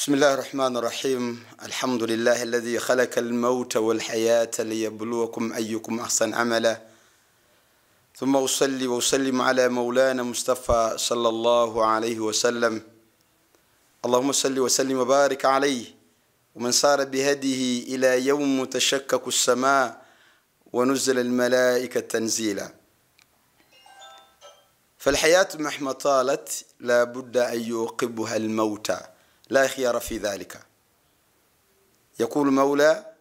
بسم الله الرحمن الرحيم. الحمد لله الذي خلق الموت والحياة ليبلوكم أيكم أحسن عملا. ثم أصلي وأسلم على مولانا مصطفى صلى الله عليه وسلم. اللهم صل وسلم وبارك عليه ومن سار بهديه إلى يوم تشكك السماء ونزل الملائكة تنزيلا. فالحياة مهما طالت لا بد أن يوقبها الموت، لا خيار في ذلك. يقول المولى: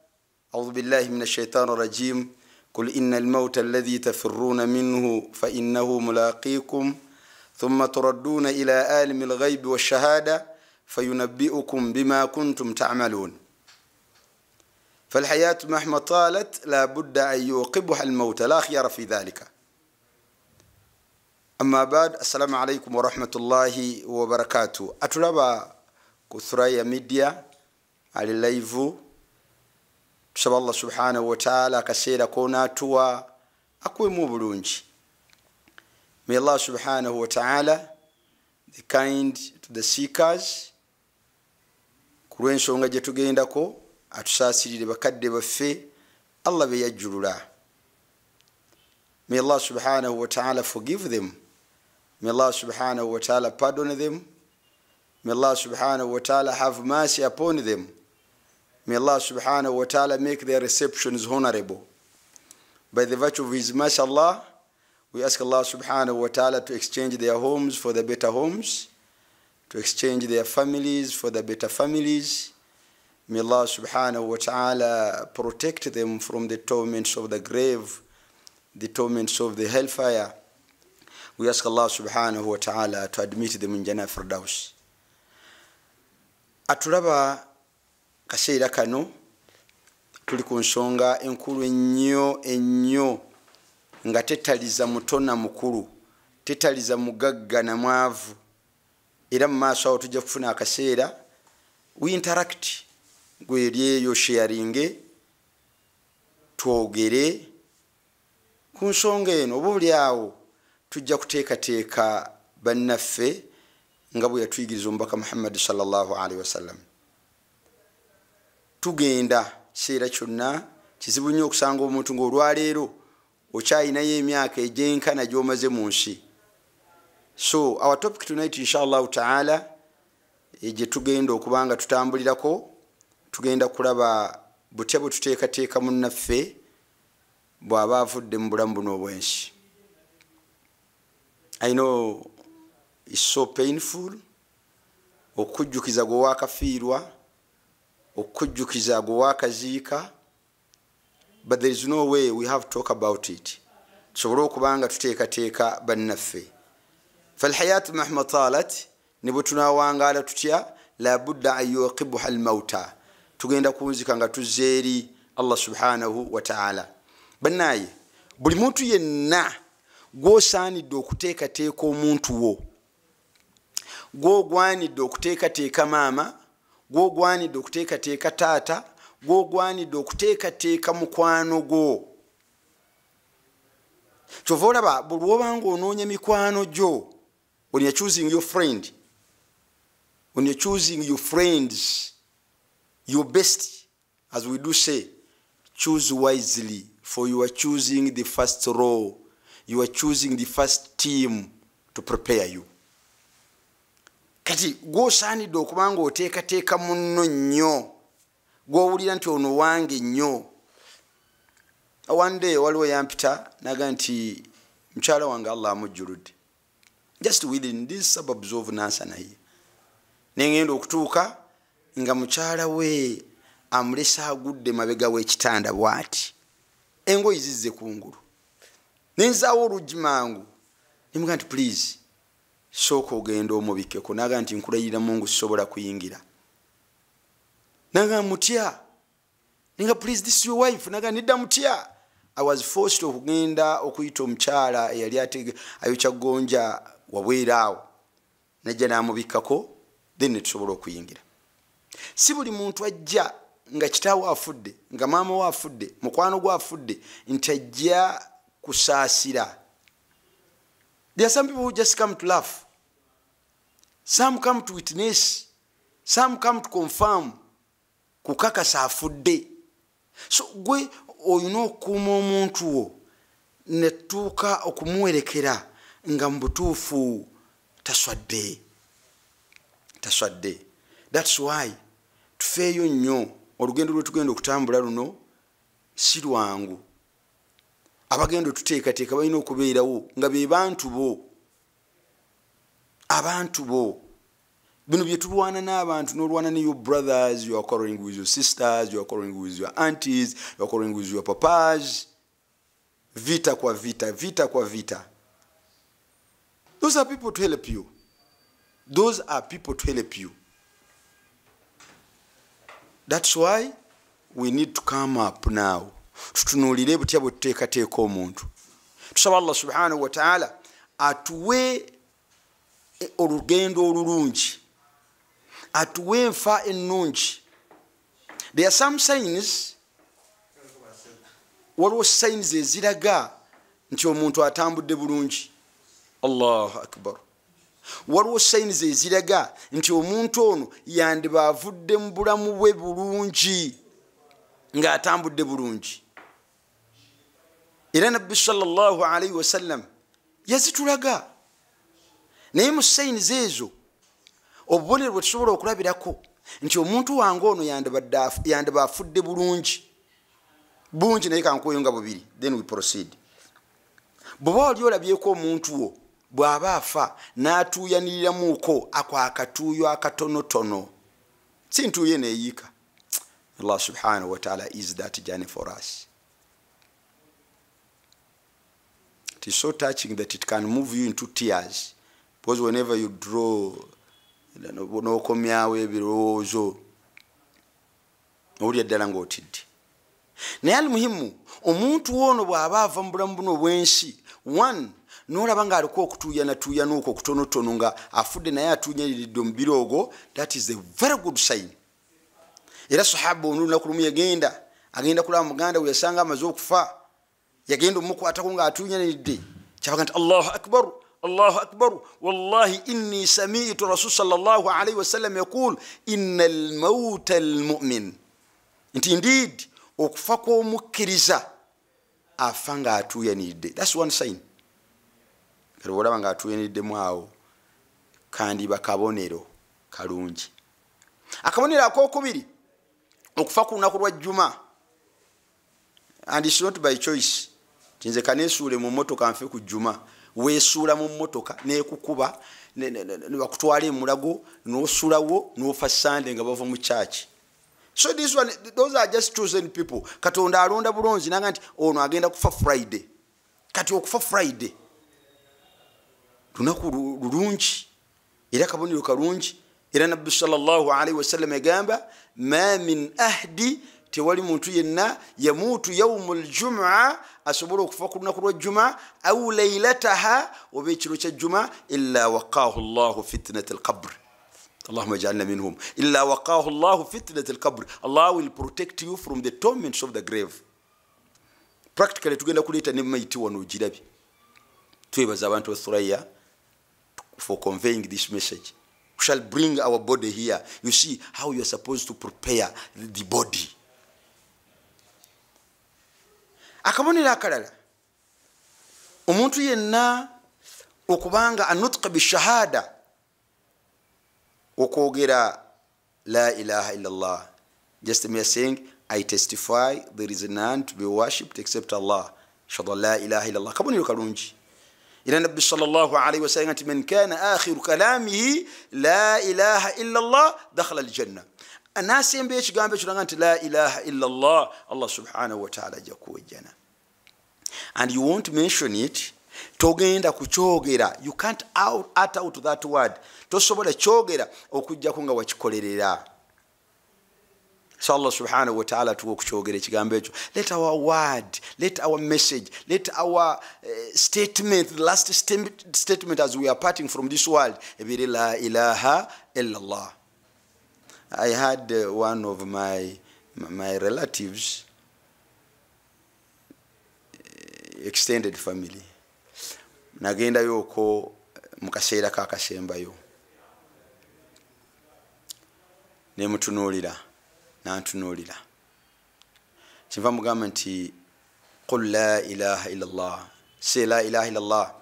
أعوذ بالله من الشيطان الرجيم: قل إن الموت الذي تفرون منه فإنه ملاقيكم ثم تردون إلى عالم الغيب والشهادة فينبئكم بما كنتم تعملون. فالحياة مهما طالت لا بد أن يوقبها الموت، لا خيار في ذلك. أما بعد، السلام عليكم ورحمة الله وبركاته. أتربى كثريا ميديا على اللايف. tusaba Allah subhanahu wa ta'ala akaseera kona tuwa akwemu bulungi. May Allah subhanahu wa ta'ala be kind to the seekers. Kulwensonga gye tugendako atusaasirire bakadde baffe, Allah be yajjulula. May Allah subhanahu wa ta'ala forgive them. May Allah subhanahu wa ta'ala pardon them. May Allah subhanahu wa ta'ala have mercy upon them. May Allah subhanahu wa ta'ala make their receptions honorable. By the virtue of His mercy, Allah, we ask Allah subhanahu wa ta'ala to exchange their homes for the better homes, to exchange their families for the better families. May Allah subhanahu wa ta'ala protect them from the torments of the grave, the torments of the hellfire. We ask Allah subhanahu wa ta'ala to admit them in Jannah Firdaus. Aturaba kaseera kano tuli ku nsonga enkulu ennyo nga tetaliza mutona mukulu, tetaliza mugagga na mwavu. Era mu maaso awo tujja kufuna akaseera we interact, gwe eryeyo sharing, twogere ku nsonga eno. Oba oli awo tujja kuteekateeka bannaffe nga bwe yatuyigiriza omubaka Muhammad sallallahu alaihi wasallam. Tugenda kiseera kyonna kizibu nnyo okusanga omuntu ng'olwaleero okyayinayo emyaka egyenkana gy'omaze mu nsi. So our topic tonight inshallah ta'ala gye tugenda okubanga tutambulirako, tugenda kulaba butya bwe tuteekateeka munnaffe bw'aba avudde mu bulamu buno obwensi. I know it's so painful okujjukiza gwe waakafiirwa, okujjukiza gwe waakaziika, but there is no way we have to talk about it. Tusobole okubanga tuteekateeka bannaffe. Falhayatu mahma talat, ne bwe tunaawangaala tutya, la budda an yuqibuha almauta. Tugenda kunzika nga tuzze eri Allah subhanahu wa ta'ala. Bannaaye, buli muntu yenna gw'osaanidde okuteekateeka omuntu wo, gw'ogwanidde okuteekateeka maama, gw'ogwanidde okuteekateeka taata, gw'ogwanidde okuteekateeka mukwano gwo. Kyova olaba buli lw'obanga onoonya mikwano gyo, when you're choosing your friend, when you're choosing your friends, your best, as we do say, choose wisely, for you are choosing the first row, you are choosing the first team to prepare you. Kati gw'osaanidde okubanga oteekateeka munno nnyo, gw'owulira nti ono wange nnyo. One day waliwo yampita naga nti mukyala wange Allah amujjuludde, just within these suburbs of Nansana here. Nengenda okutuuka nga mukyala we amulesa agudde mabega w'ekitanda bw'ati, engoye zizze kungulu. Nenzaawo oluggi mangu nemuga nti please sooka ogenda omubikeko. Naga nti nkulayirira Mungu sisobola kuyingira. Naga mutya? Ninga please this is your wife. Naga nidda mutya? I was forced okugenda okuyita omukyala eyali ayokya gonja waweeraawo, najja n'amubikako, then netusobola okuyingira. Si buli muntu ajja nga kitaawe afudde, nga maama we afudde, mukwano gwe afudde, nti ajja kusaasira. There are some people who just come to laugh. Some come to witness some come to confirm kukakasa afudde. So gwe oyina okuuma omuntu wo netuuka okumuwerekera nga mu butuufu taswadde. That's why tufeeyo nnyo olugendo lwe tugenda okutambula luno si lwangu. Abagenda otuteekateeka balina okubeerawo nga be bantu bo. Bino bye tulwana n'abantu n'olwana ne your brothers, you are quarreling with your sisters, you are quarreling with your aunties, you are quarreling with your papas. Vita kwa vita. Those are people to help you. That's why we need to come up now. Tutunulire butya bwe tuteekateeka omuntu. Tusaba Allah subhanahu wa ta'ala atuwe olugendo olulungi, atuwe enfa ennungi. There are some signs, waliwo signs eziraga nti omuntu atambudde bulungi. Allahu akbar. Waliwo signs eziraga nti omuntu ono yandiba avudde mu bulamu bwe bulungi nga atambudde bulungi. Era Nabbi sallallahu alayhi wa sallam yazitulaga. Naye mu signs ezo obubonero bwe tusobola okulabirako nti omuntu wange ono yandiba afudde bulungi naye kankuweyo nga bubiri, then we proceed. Bw'oba oli olabyeko omuntu wo bw'aba afa n'atuuyaniriramuuko ako akatuuyo akatonotono, si ntuuye neeyiika. Allah subhanahu wa ta'ala is that journey for us. It is so touching that it can move you into tears, because whenever you draw n'okomyawo ebirowoozo owulira ddala ng'otidde. Naye ali muhimu omuntu ono bw'aba ava mu bulamu buno obw'ensi, one, n'olaba ng'aliko okutuuyana okwo okutonotono nga afudde naye atuunyaliridde omubiri ogwo, that is a very good sign. Era sahaba olunaku lumu agenda kulaba muganda we yasanga amaze okufa, yagenda omukwatako ng'atuunyaliridde, kyabaga nti Allahu akbar, wallahi inni sami'tu rasul sallallahu alayhi wa sallam yaqul innal mawta almu'min, nti indeed okufa kw'omukkiriza afa ng'atuuyaniridde. That's one sign. Kale olaba ng'atuuyaniddemu awo kandiba kabonero kalungi. Akabonero akokubiri, okufa ku lunaku lwa Juma, and it's not by choice. Tinze kaneesuule mu mmotoka nfe ku Juma, weesuula mu mmotoka neekukuba bakutwala emulago n'osulawo n'ofa Sunday nga bava mu church. So those are just chosen people. Katonda alonda bulonzi nanga nti ono agenda kufa Friday. Kati okufa Friday lunaku lulungi era kabonero kalungi. Era Nabbi sallallahu alayhi wa sallam yagamba ma min ahdi, tewali muntu yenna yamutu yawmul jum'a asobola okufa ku lunaku lwa Juma aw laylataha oba ekiro kya Juma illa waqahu Allahu fitnatal qabr. Allahumma ij'alna minhum. Illa waqahu Allahu fitnatal qabr. Allah will protect you from the torments of the grave. Practically tugenda kuleeta ne maiti wano ogirabye. Twebaza abantu ba Thuraya for conveying this message. We shall bring our body here. You see how you are supposed to prepare the body. Akabonero akalala, omuntu yenna okubanga anutqa bishahada, okwogera la ilaha illallah, just me saying I testify there is none to be worshipped except Allah, shahada la ilaha illallah, kabonero kalungi. Ila Nabbi sallallahu alayhi wa sallam ati man kana akhiru kalamihi la ilaha illallah dakhala aljanna. Anasembe ekigambo ekiranga nti la ilaha illallah, Allah subhanahu wa ta'ala ajja kuwejjana. And you won't mention it, togenda kukyogera. You can't utter out that word. Tosobola kyogera okujjako nga wakikolerera. So Allah subhanahu wa ta'ala tuwe okukyogera ekigambo ekyo. Let our word, let our message, let our statement, the last statement as we are parting from this world, ebire la ilaha illallah. I had one of my relatives, extended family, nagenda yoko mukaseera kakasembayo. nemutunuulira nantunuulira kyenva mugamba nti qul la ilaha illallah say la ilaha illallah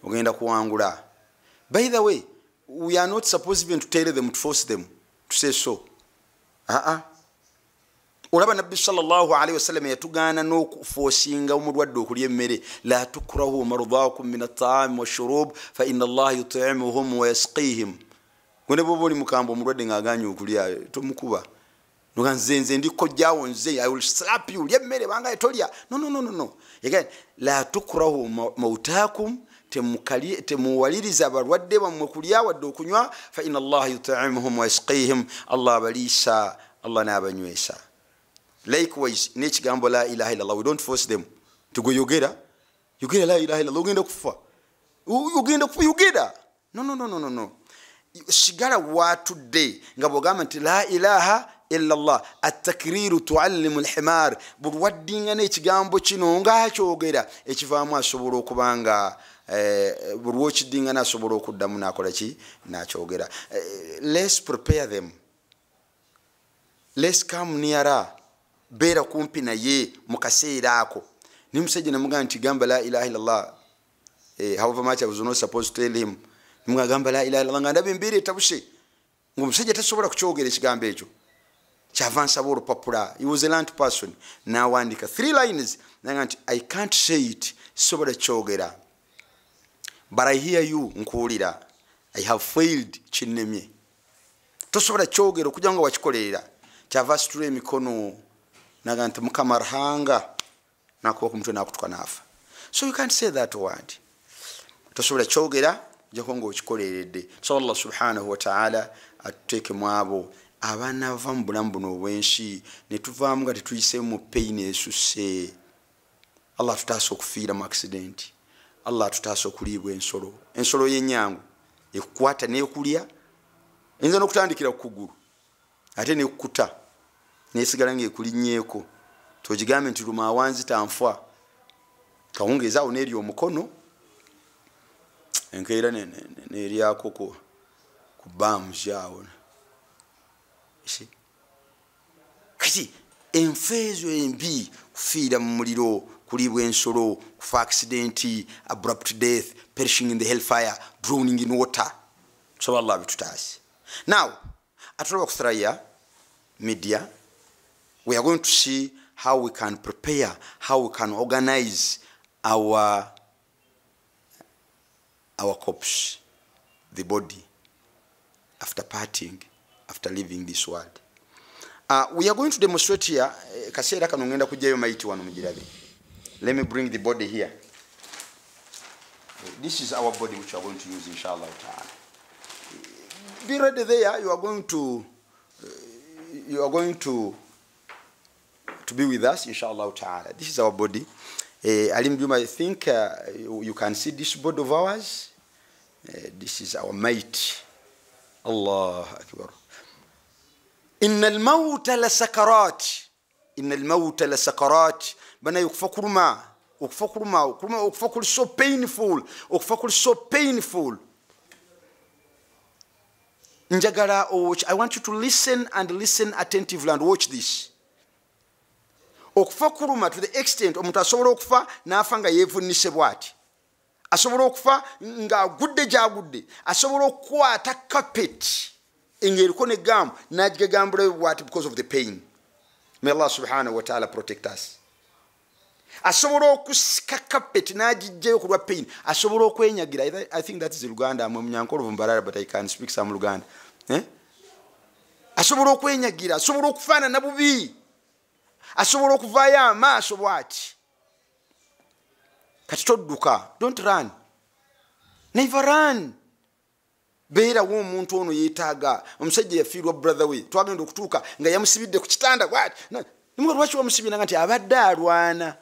ogenda kuwangula. By the way, we are not supposed even to tell them, to force them to say so. Olaba nabbi sallallahu alayhi wasallam yatugaana n'okuforcinga omulwadde okulya emmere la tukrahu mardaakum min at-ta'am wash-shurub fa inna allaha yut'imuhum wa yasqihim. Gwene bwoba oli mukamba omulwadde ng'agaanye okulya tomukuba noga nze ndi kojjaawo nze I will slap you lya emmere banga etolya. No. Again, la tukrahu mautakum temuwaliriza abalwadde bammwe kulya wadde okunywa fa inna allaha yut'imuhum wa yasqihim. Allah abaliisa, Allah n'abanywesa. Likewise n'ekigambo la ilaha illallah, we don't force them to go yogera la ilaha illallah ogenda kufa yogera. No. Sigala watudde nga bwogamba nti la ilaha illallah at-takriru tuallimu al-himar. Bulwaddinga n'ekigambo kino ngaakyogera ekivaamu asobola okubanga bulwokidinga n'asobola okuddamu n'akola ki n'akyogera. Let's prepare them, let's come nearer. Beera kumpi naye mu kaseera ako. Ni musajja namugamba nti gamba la ilaha illallah. However much I was not supposed to tell him, nimugamba la ilaha illallah nga ndaba embeera etabuse ng'omusajja tasobola kukyogera ekigambo ekyo. Kyava nsaba olupapula. He was a learned person. N'awandika 3 lines naga nti I can't say it, sobola kyogera, but I hear you, nkuwulira. I have failed, kinnemye. Tosobola kyogera okujja nga wakikolerera. Kyava asitula emikono naga nti Mukama arhanga nakuba ku mutwe nakutuka nafa. So you can't say that word. Tosobola kyogera jako nga okikoleredde. So Allah subhanahu wa ta'ala atuteeke mu abo abanava mu bulamu buno obwensi ne tuvaamu nga tetuyisemu mu pain esusse. Allah tutaasa okufiira mu accident. Allah tutaasa okuliibwa ensolo. Ensolo y'ennyangu ekukwata n'ekulya, eyinza n'okutandikira ku kugulu ate n'ekukuta nesigala ng'ekulinnyeeko. Togigambe nti luma awanzi tanfa, kawungeezaawo n'eri omukono enkeera n'eryako ku baamuzi awo. Kati enfa ezo embi, kufiira mu muliro, kuliibwa ensolo, kufa accident, abrupt death, perishing in the hellfire, drowning in water. So Allah bitutaase. Now, at Rock Australia media, we are going to see how we can prepare, how we can organize our corpse, the body, after parting, after leaving this world. We are going to demonstrate here. Kaseera kano ngenda kujjayo maiti wano mugirabe. Let me bring the body here. This is our body which we are going to use, inshallah ta'ala. Be ready there. You are going to be with us, inshallah ta'ala. This is our body. Alim Juma, I think you can see this body of ours. This is our mate. Allah Akbar. Inna al-mawta la sakarat. Inna al-mawta la sakarat. Bana ukufakuruma. Ukufakur so painful. Ukufakur so painful. Njagala, I want you to listen and listen attentively and watch this. Okufakuruma to the extent omuntu asobola okufa n'afa nga yeevunnise bw'ati. Asobola okufa ng'agudde gy'agudde. Asobola okukwata carpet ng'eriko n'eggamu n'agigambula bw'ati because of the pain. May Allah subhanahu wa ta'ala protect us. Asobola okusika carpet n'agiggyayo ku lwa pain. Asobola okwenyagira. I think that is Luganda. I'm Munyankolo Mbarara, but I can speak some Luganda. Asobola okwenyagira. Asobola okufaanana bubi. Asobola okuvaayo amaaso bw'ati. Kati todduka. Don't run. Never run. Beerawo omuntu ono yeetaaga. Omusajja yafiirwa brother we. Twagenda okutuuka nga yamusibidde ku kitanda bw'ati. Nimwe lwaki wamusibira nga nti abadde alwana.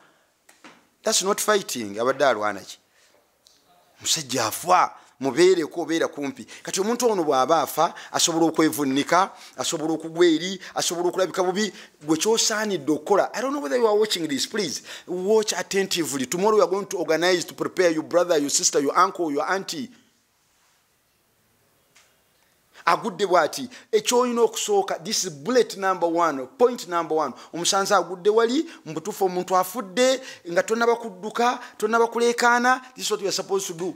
That's not fighting. Abadde alwana ki? Omusajja afa. Mubeereko obeera kumpi. Kati omuntu ono bw'aba afa asobola okwevunnika, asobola okugwa eri, asobola okulabika bubi. Gwe ky'osaanidde okukola. I don't know whether you are watching this. Please watch attentively. Tomorrow we are going to organize to prepare your brother, your sister, your uncle, your auntie. agudde bwati ekyoyina okusooka. This is bullet number 1, point number 1. Omusanze agudde wali mbutufu omuntu afudde nga tonnaba kudduka tonnaba kuleekaana. This is what you are supposed to do.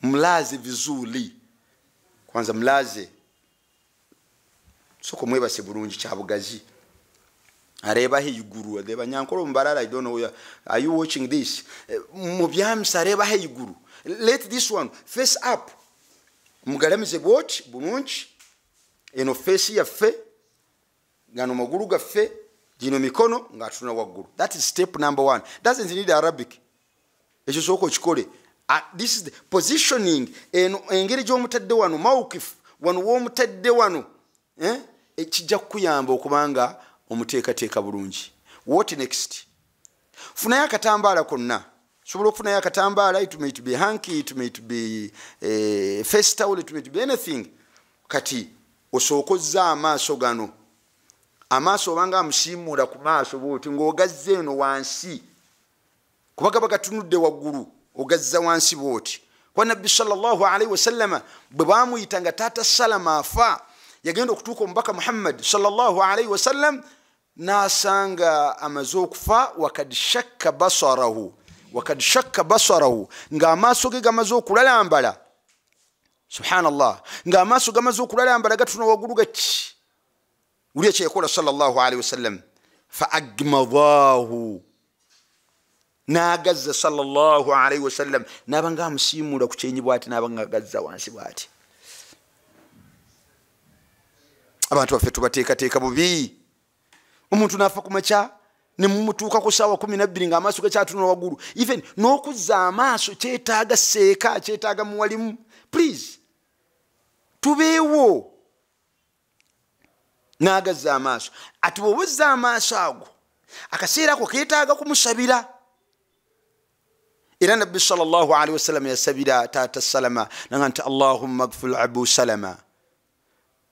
Mlaze vizuri kwanza, mlaze soko mwebase bulungi kyabugazi areba heyiguru adeba nyankolo mbarara. I don't know, are you watching this? Mubyamsa areba heyiguru. Let this one face up. Mugalamize bwoti bulungi eno face yaffe ngano magulu gaffe gino mikono nga tuna waggulu. That is step number 1. Doesn't need Arabic. Ekyo soko kikole. This is the positioning engeri gy'omutadde wano mawkif wano w'omutadde wano ekijja kukuyamba okubanga omuteekateeka bulungi. What next? Funayo akatambaala konna. Sobola okufunayo akatambaala. It may be hanky, it may be face towel, it may be anything. Kati osookozza amaaso gano. Amaaso obanga amusiimuula ku maaso bwoti ng'ogazza eno wansi kuba gaba gatunudde waggulu ogazza wansi bwoti. Kwa Nabbi sallallahu alaihi wasallama bwe baamuyita nga taata Salama afa yagenda okutuuka omubaka Muhammad sallallahu alaihi wasallam n'asanga amaze okufa. Wakad shakka basarahu nga amaaso ge gamaze okulalambala. Subhanallah, nga amaaso gamaze okulalambala gatuna waggulu gati. Uli ekyekola sallallahu alaihi wasallam fa agmadaahu n'agazza sallallahu alaihi wasallam n'abanga amusiimuula ku kyenyi bw'ati n'abanga agazza wansi bw'ati. Abantu baffe tubateekateeka bubi. Omuntu n'afa ku makya ne mumutuukako ssaawa 12 ng'amaaso gakyatunula waggulu. Even n'okuzza amaaso kyetaaga seeka, kyetaaga muwalimu. Please tubeewo. N'agazza amaaso. Ati bw'obuzza amaaso ago akaseera ako keetaaga kumusabira. Era Nabbi sallallahu alaihi wasallam yasabira taata Salama nti Allahumma ighfir Abu Salama,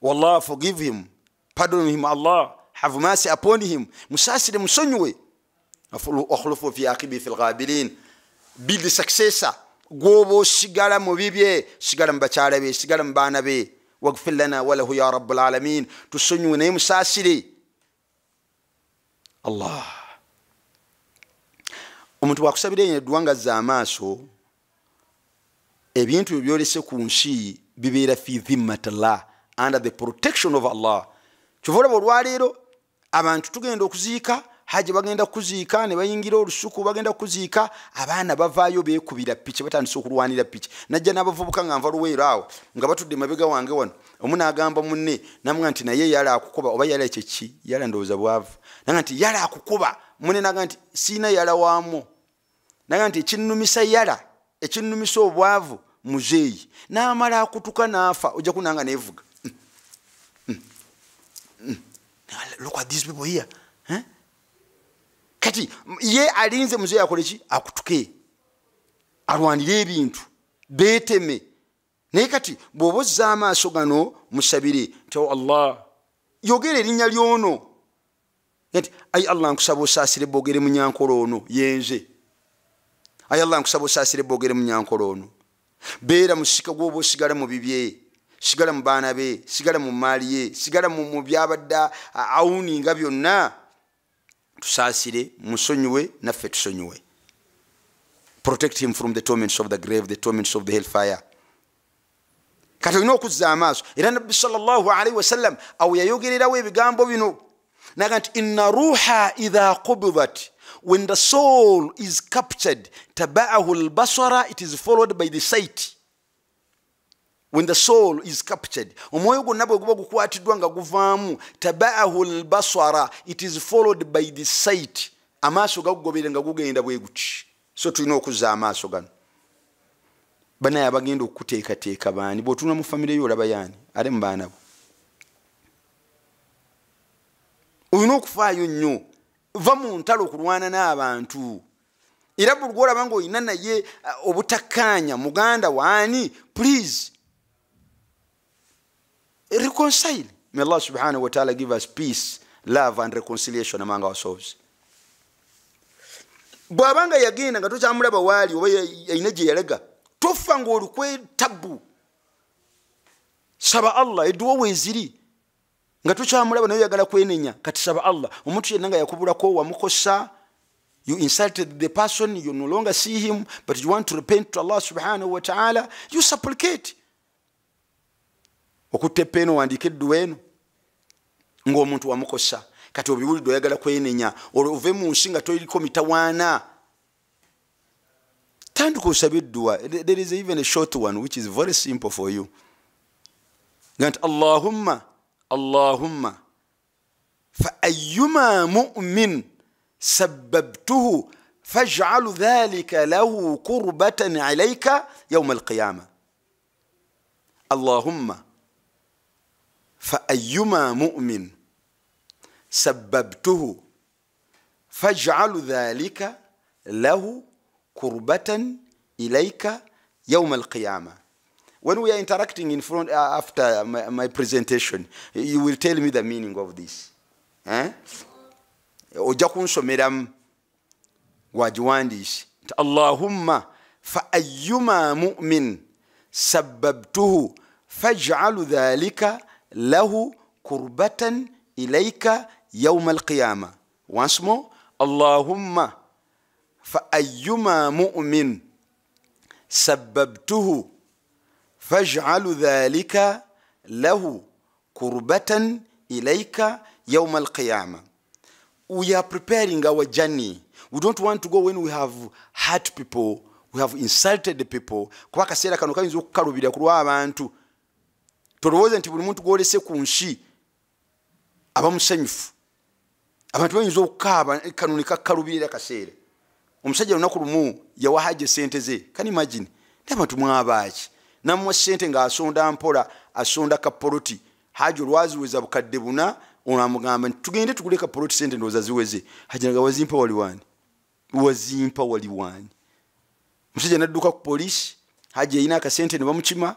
wallah forgive him, pardon him, Allah have mercy upon him, musasire musonyiwe, akhlufu fi aqibi fil ghabirin, be the successor gwobo sigala mu bibye, sigala mu bakyala be, sigala mu baana be, waghfir lana wa lahu ya rabbul alamin, tusonyiwe naye musasire. Allah omuntu wakusabira eddwa ngazza amaaso ebintu ebyolese ku nsi bibeera fi dhimmatillah, under the protection of Allah. Kyova olwaleero abantu tugenda okuziika haji bagenda kuziika ne bayingira olusuku bagenda kuziika abaana bavaayo beekubira piki batandise okulwanira piki. Najja n'abavubuka nga nva luweero awo nga batudde mabega wange wano omu n'agamba munne namugamba nti naye yala akukuba oba yala ekyeki yala ndowooza bwavu nanga nti yala akukuba munne naga nti siina yala waamu naga nti ekinnumisa yala ekinnumisa obwavu muzeeyi n'amala akutuka n'afa ojja kunanga neevuga. Look at these people here. Kati ye alinze muzeeyi akole ki akutuke alwanire ebintu beeteme naye kati bw'obozza amaaso gano musabire nti Allah yogera erinnya lyono nti ayi Allah nkusaba osaasire boogere mu nyankolo ono yenze, ayi Allah nkusaba osaasire boogere mu nyankolo ono. Beera musika gwoba osigala mu bibye, sigala mu baana be, sigala mu maali ye, sigala mu byabadda awuninga byonna. Tusaasire musonyiwe naffe tusonyiwe. Protect him from the torments of the grave, the torments of the hellfire. Kati olina okuzza amaaso. Era Nabbi sallallahu alaihi wasallam awo yayogererawo ebigambo bino naga nti inna ruha idha qubidat, when the soul is captured, taba'ahu al-basara, it is followed by the sight. When the soul is captured, omwoyo gwonna bwe guba gukwatiddwa nga guvaamu, taba'ahu al-basara, it is followed by the sight. Amaaso gagugobere nga gugenda bwe guti. So tulina okuzza amaaso gano. Banaye abagenda okuteekateeka baani bw'otunula mu famire yo olaba yaani ale mu baana bo. Olina okufaayo nnyo, va mu ntalo okulwana n'abantu. Era buli gw'olaba ng'olina naye obutakkaanya muganda waani, please reconcile. May Allah subhanahu wa ta'ala give us peace, love and reconciliation among ourselves. Bw'abanga yagenda nga tokyamulaba waali oba yalina gye yalaga, tofa ng'olikwe tabu. saba Allah edduwa weziri nga tukyamulaba naye yagala kwenenya kati saba Allah omuntu yenna nga yakubulako wamukosa. You insulted the person, you no longer see him, but you want to repent to Allah subhanahu wa ta'ala, you supplicate. Okutte peno wandike edduwa eno ng'omuntu wamukosa kati obiwulidde oyagala kwenenya ove mu nsi nga toliko mitawaana. Tandika osabe edduwa. There is even a short one which is very simple for you. Gant Allahumma fa ayyuma mu'min سببته فاجعل ذلك له قربة عليك يوم القيامة. اللهم فأيما مؤمن سببته فاجعل ذلك له قربة إليك يوم القيامة. When we are interacting in front after my presentation, you will tell me the meaning of this. Ojja kunsomeramu wagiwandiise nti Allahumma fa ayyuma mu'min sabbabtuhu faj'al dhalika lahu kurbatan ilayka yawm al-qiyamah. Once more, Allahumma fa ayyuma mu'min sabbabtuhu faj'al dhalika lahu kurbatan ilayka yawm al-qiyamah. We are preparing our journey. We don't want to go when we have hurt people, we have insulted the people. Kuba kaseera kano kayinza okukalubira kulwa abantu. Tolowooza nti buli muntu gwolese ku nsi aba musanyufu. Abantu bayinza okukaaba kano ne kakkalubirira kaseera. Omusajja lunaku lumu yawa Hajji sente ze. Can you imagine? Ne abantu mwabaaki. Namuwa sente ng'asonda mpola, asonda kapoloti. Hajji olwaziweza bukadde buna. Onamugamba tugende tugule ka poloti sente ndoza ziweze. Hajinaga wazimpa waliwani. Wazimpa waliwani. Musajja nadduka ku police, Hajji yina ka sente ne bamukima,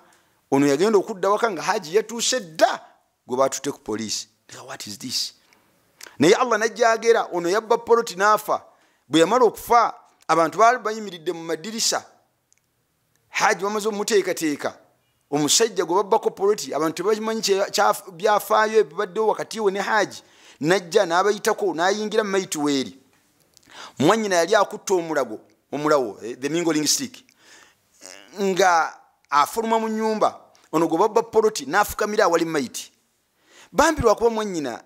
ono yagenda okudda waka nga Hajji yatuuse dda gwe batute ku police. What is this? Naye Allah najjagera ono yabba poloti nafa. Bwe yamala okufa abantu baali bayimiridde mu madirisa. Hajji bamaze omuteekateeka. Omusajja gwe babbako poloti abantu tebamanyi byafaayo ebibaddewo wakati we ne Hajji najja n'abayitako n'ayingira maiti weeri. Mwannyina yali akutta omulawo the mingling stick nga afuluma mu nnyumba. Ono gwe babba poloti n'afukamira awali maiti. Bambi lwakuba mwannyina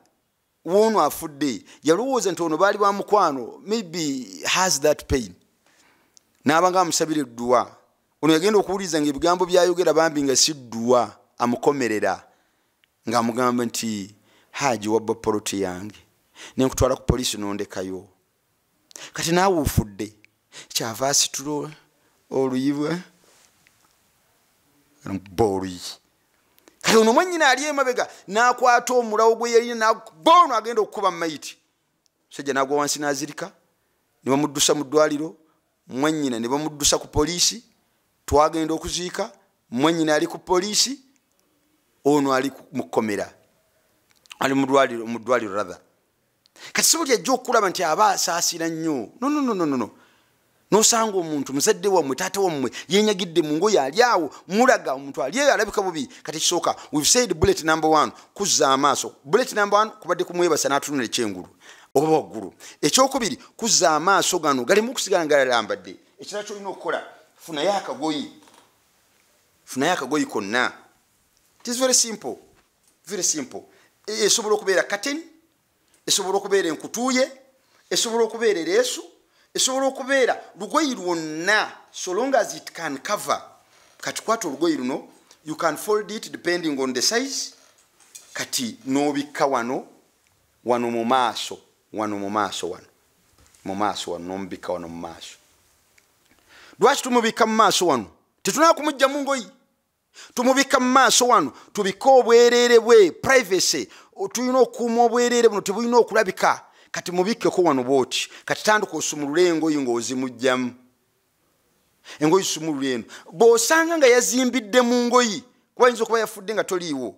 w'ono afudde yalowooza nti ono baali ba mukwano, maybe has that pain, n'abanga amusabira edduwa. Ono yagenda okuwuliza ng'ebigambo byayogera bambi nga si dduwa, amukomerera ng'amugamba nti Hajji wabba poloti yange nenkutwala ku poliisi n'ondekayo. Kati naawe ofudde kyava asitula oluyibwa oluyi. Kati ono mwannyina ali emabega n'akwata omulawo gwe yalina n'abono agenda okukuba maiti. Musajja n'agwa wansi n'azirika ne bamuddusa mu ddwaliro. Mwannyina ne bamuddusa ku poliisi. Twagenda okuziika mwannyina ali ku poliisi, ono ali mu kkomera, ali mu ddwaliro rather. Kati si buli ajja okulaba nti aba asaasira nnyo. No. N'osanga omuntu muzadde wammwe taata wammwe yenyagidde mu ngoye ali awo mulaga omuntu ali eyo alabika bubi. Kati kisooka, we've said bullet number 1 kuzza amaaso. Bullet number 1 kubadde kumwebasa n'atunula ekyengulu oba waggulu. Ekyokubiri kuzza amaaso gano galimu okusigala nga galambadde. Ekirala ky'olina okukola funayo akagoyi konna. It is very simple. Very simple. Esobola okubeera curtain, esobola okubeera enkutuuye, esobola okubeera leesu, esobola okubeera lugoyi lwonna, so long as it can cover. Kati kwata olugoyi luno, you can fold it depending on the size. Kati n'obikka wano mu maaso, n'omubikka wano mu maaso. Lwaki tumubika mu maaso wano? Tetunaa kumujja mu ngoyi. Tumubika mu maaso wano tubika obwereere bwe, privacy. Tulina okukuuma obwereere buno tebulina okulabika. Kati mubikkeko wano bw'oti. Kati tandika osumulula engoyi ng'ozimugjamu. Engoyi sumulula eno. Bw'osanga nga yazimbidde mu ngoyi, kuba ayinza okuba yafudde nga toliiwo.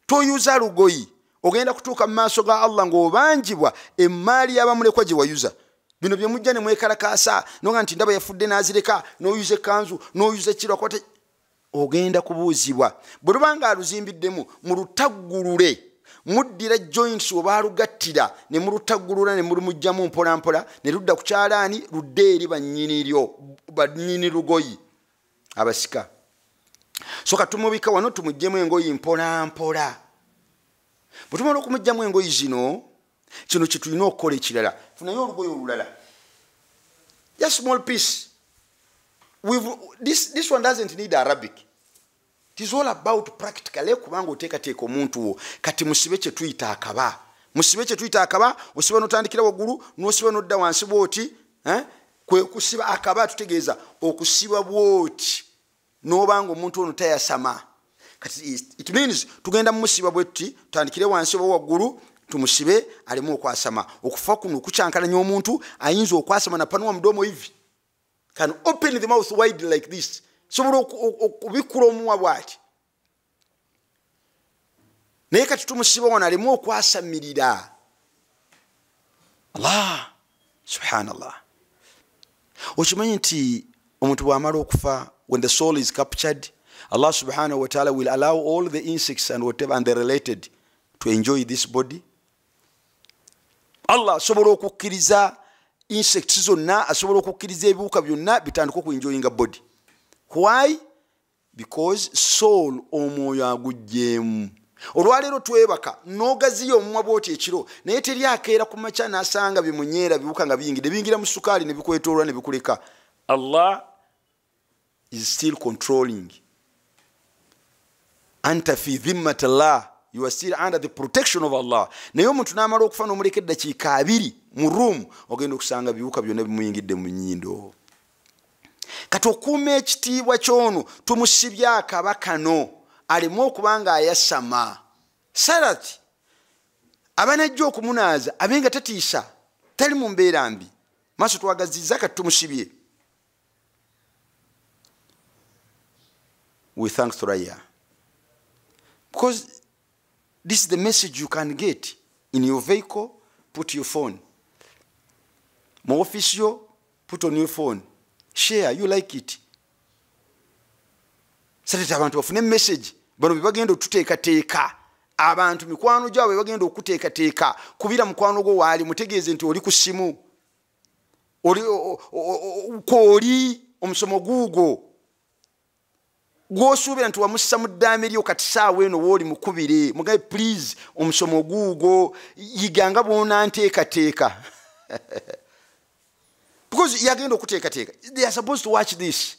Toyuza lugoyi. Ogenda kutuuka mu maaso ga Allah ng'obanjibwa emmaali y'abamulekwa gye wayuza. Bino bye mujja ne mwekalakaasa, nonga nti ndaba yafudde n'azireka, n'oyuza ekkanzu, n'oyuza ekirwa kwate. ogenda kubuuzibwa bw'olubanga aluzimbiddemu mulutaggulule muddira joints oba alugattira ne mulutaggulula ne mulumugjamu mpola mpola ne ludda ku kyalaani ludde eri bannyini lugoyi abasika so katumubika wano tumuggyemu engoyi mpola mpola bwe tumala okumugjamu engoyi zino kino kye tulina okukola ekirala funayo olugoyi olulala just small piece. This one doesn't need Arabic. It is all about practically kubanga oteekateeka omuntu wo kati musibe kye tuyita akaba musibe kye tuyita akaba osiba n'otandikira waggulu n'osiba n'odda wansi bw'oti kwe kusiba akaba tutegeeza okusiba bw'oti n'obanga omuntu ono tayasama kati it means tugenda musiba bw'oti tutandikire wansi oba waggulu tumusibe alimu okwasama okufa kuno okucyankalanya omuntu ayinza okwasama napanua mudomo hivi can open the mouth wide like this sobola okubikula omuwa bw'ati naye kati tumusiba wano alimu okwasamirira Allah subhanallah okimanyi nti omuntu bw'amala okufa when the soul is captured Allah subhanahu wa ta'ala will allow all the insects and whatever and they're related to enjoy this body. Allah asobola okukkiriza insects zonna asobola okukkiriza ebiwuka byonna bitandika okuenjoyinga body. Why? Because soul omwoyo agugjeemu. Olwaleero twebaka n'ogaziyo omumwa bw'oti ekiro naye teri akeera ku makya n'asanga bimunyeera biwuka nga biyingidde biyingira mu sukaali ne bikwetoolwa ne bikuleka. Allah is still controlling. Anta fi dhimmati Allah. You are still under the protection of Allah. Naye omuntu n'amala okufa n'omuleka eddakiika 2 mu room ogenda okusanga biwuka byonna bimuyingidde mu nnyindo. Kati okuuma ekitiibwa ky'ono tumusibye akaba kano alimu okubanga ayasama. Sarati abanajja okumunaaza abenga tatiisa tali mu mbeera mbi maaso twagazizza kati tumusibye. We thank Thuraya because this is the message you can get in your vehicle. Put your phone. My office, put on your phone. Share. You like it. Sati abantu bafune message. Bano bibagenda okuteekateeka. Abantu mikwano gyabwe bagenda okuteekateeka. Kubira mukwano gwo waali mutegeeze nti oli ku ssimu. Oli omusomo guugo. Gwosuubira nti wamussa mu ddaame lyo kati saawa eno wooli mukubire mugabe please omusomo guugo yiganga bw'onanteekateeka. Because yagenda okuteekateeka. They are supposed to watch this.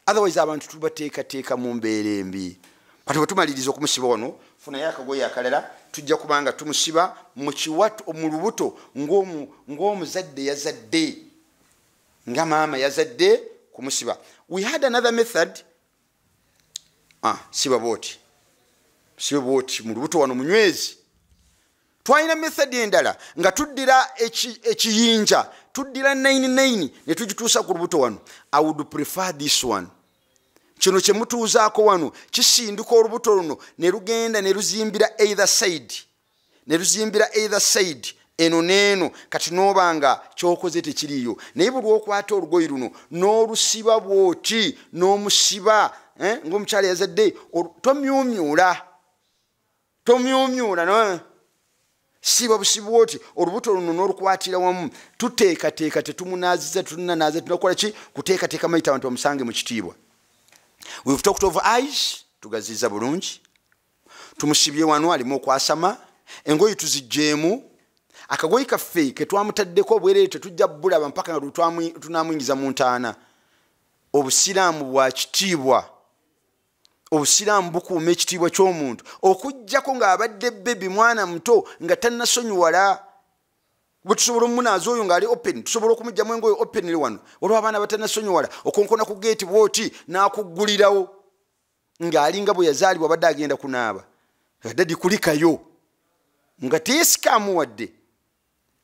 Otherwise abantu tubateekateeka mu mbeera embi. Kati bwe tumaliriza okumusiba wano funayo akagoye akalala tujja kubanga tumusiba mu kiwato mu lubuto ng'omuzadde yazadde nga maama yazadde kumusiba. We had another method. Siba boti mu lubuto wano munywezi. Twalina method endala nga tuddira ekiyinja tuddira 99 ne tugituusa ku lubuto wano. I would prefer this one. Kino kye mutuuzaako wano kisindika olubuto luno ne lugenda ne luzimbira either side eno neeno kati n'obanga kyokoze tekiriyo. Naye buli okwata olugoyi luno n'olusiba bw'oti n'omusiba ng'omukyala yazadde tomyumyula no siba busibu bw'oti olubuto luno n'olukwatira wamu tuteekateeka tetumunaaziza tunanaaza tunakola ki kuteekateeka mayita abantu bamusange mu kitiibwa. We've talked of eyes tugaziza bulungi tumusibye wano alimu okwasama engoyi tuzigjeemu akagoyi kaffe ke twamutaddeko obwereere tetujja bulaba mpaka nga tunamuyingiza mu ntaana. Obusiraamu bwa kitiibwa. Obusiraamu bukuuma ekitiibwa ky'omuntu okuggyako ng'abadde bebi mwana muto nga tannasonyiwala. Bwe tusobola omunaaza oyo ng'ali open tusobola okumugyamu engoye openly wano olwo abaana batannasonyiwala okonkona ku geeti bw'oti n'akuggulirawo ng'alinga bwe yazaalibwa abadde agenda kunaaba dadi kulikayo nga teyesikaamu wadde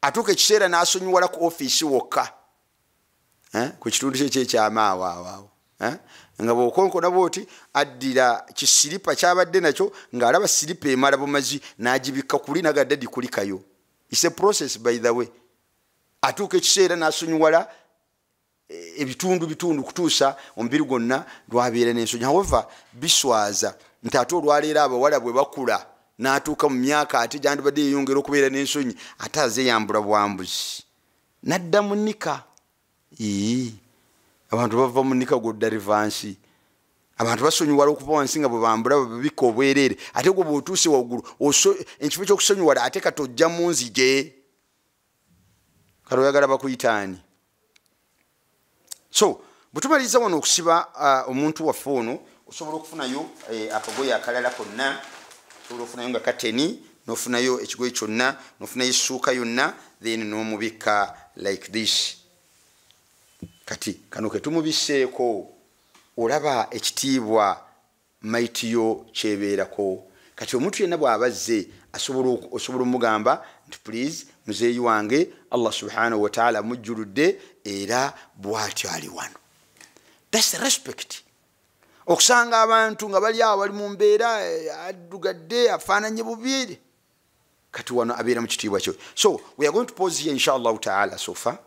atuuka ekiseera n'asonyiwala ku ofiisi wokka ku kitundu kye kyekyamaawo nga bw'okonkona bw'oti addira kisiripa kyabadde nakyo ng'alaba siripa emala bumazi n'agibikka kuli naga dadi kulikayo. It's a process by the way. Atuuka ekiseera n'asonyiwala ebitundu bitundu kutuusa omubiri gwonna lwabeera n'ensonyi. However biswaza nti ate olwaleero abawala bwe bakula n'atuuka mu myaka ate gyandibadde yeyongera okubeera n'ensonyi ate azeyambula bwambuzi nadda mu nnika. Abantu bava mu nnika godda rivansi. Abantu basonyiwala okuva wansi nga bwe bambula babika obwereere ate gwe bw'otuuse waggulu ekifo ky'okusonyiwala ate kati ojja mu nzige kale oyagala bakuyitaani. So bwe tumaliriza wano okusiba omuntu waffe ono osobola okufunayo akagoye akalala konna, osobola okufunayo nga kateni n'ofunayo ekigoye kyonna n'ofunayo essuuka yonna then n'omubika like this. Kati kano ke tumubisseeko olaba ekitiibwa maitiyo kyebeerako. Kati omuntu yenna bw'abazze osobola omugamba nti please muzeeyi wange Allah subhanahu wa ta'ala mujjuludde era bw'atyo ali wano. That's respect. Okusanga abantu nga bali awo bali mu mbeera addugadde afaananye bubi kati wano abeera mu kitiibwa kyo. So we are going to pause here inshallah ta'ala so far,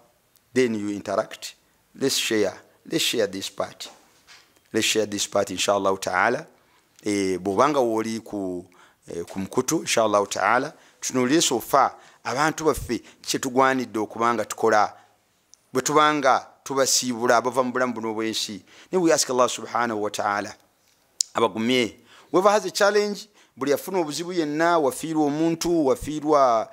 then you interact. Let's share this part. Let's share this part inshallah ta'ala. Bw'obanga woli ku mukutu inshallah ta'ala tunuulire so far abantu baffe kyetugwanidde okubanga tukola bwe tubanga tubasiibula abava mu bulamu buno obwensi. Ne we ask Allah subhanahu wa ta'ala abagumye. Whoever has a challenge, buli yafuna obuzibu yenna, wafiirwa omuntu, wafiirwa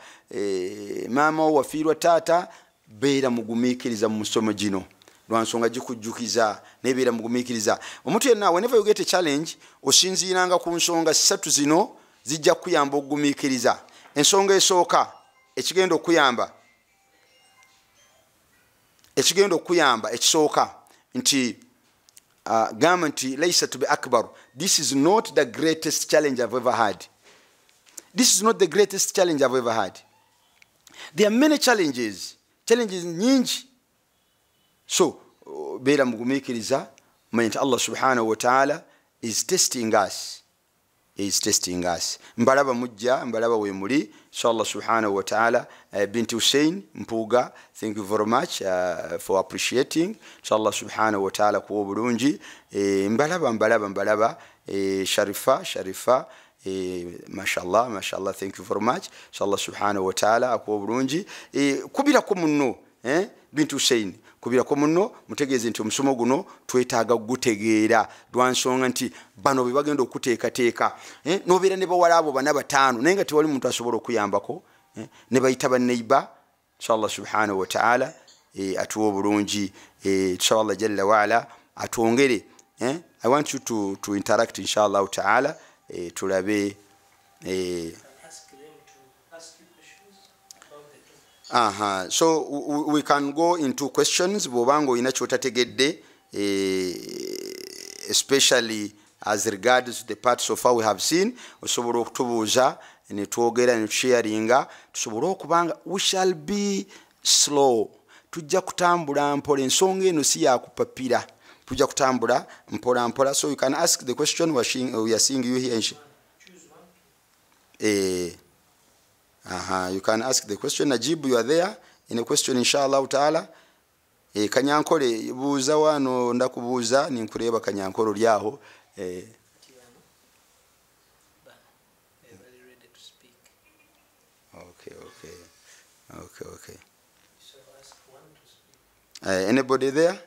maama, wafiirwa taata, beera mugumiikiriza mu musomo gino. Lwansonga gikujjukiza nebeera mugumiikiriza. Omuntu yenna whenever you get a challenge osinziiranga ku nsonga 3 zino zijja kuyamba okugumiikiriza. Ensonga esooka ekigenda okuyamba ekisooka nti gamba nti laysa to be akbar. This is not the greatest challenge I've ever had. This is not the greatest challenge I've ever had. There are many challenges nyingi. So beera mugumiikiriza manya nti Allah subhanahu wa ta'ala is testing us. Mbalaba mujja, mbalaba we muli. So Allah subhanahu wa ta'ala, Binti Hussein Mpuga, thank you very much for appreciating. So Allah subhanahu wa ta'ala kuwa bulungi. Mbalaba. Sharifa, mashallah, thank you very much. So Allah subhanahu wa ta'ala akuwa bulungi. Kubira ko munno, Binti Hussein. Kubira ko munno mutegeeze nti omusomo guno twetaaga gutegeera lwansonga nti bano be bagenda okuteekateeka n'obeera ne bawala abo bana bataano naye nga tewali muntu asobola okuyambako ne bayita banneiba. Inshallah subhanahu wa ta'ala atuwa obulungi. Inshallah jalla waala atwongere. I want you to interact inshallah ta'ala tulabe So we can go into questions bw'obanga olina kyotategedde, especially as regards the part so far we have seen. Osobola okutubuuza ne twogera ne tusharinga tusobole okubanga we shall be slow. Tujja kutambula mpola, ensonga eno si yakupapira, tujja kutambula mpola. So you can ask the question. We are seeing you here. You can ask the question. Najib, you are there in a question inshallah ta'ala. Kanyankole buuza wano ndakubuuza ninkuleeba kanyankolo lyaho. Okay. So ask one to speak. Anybody there?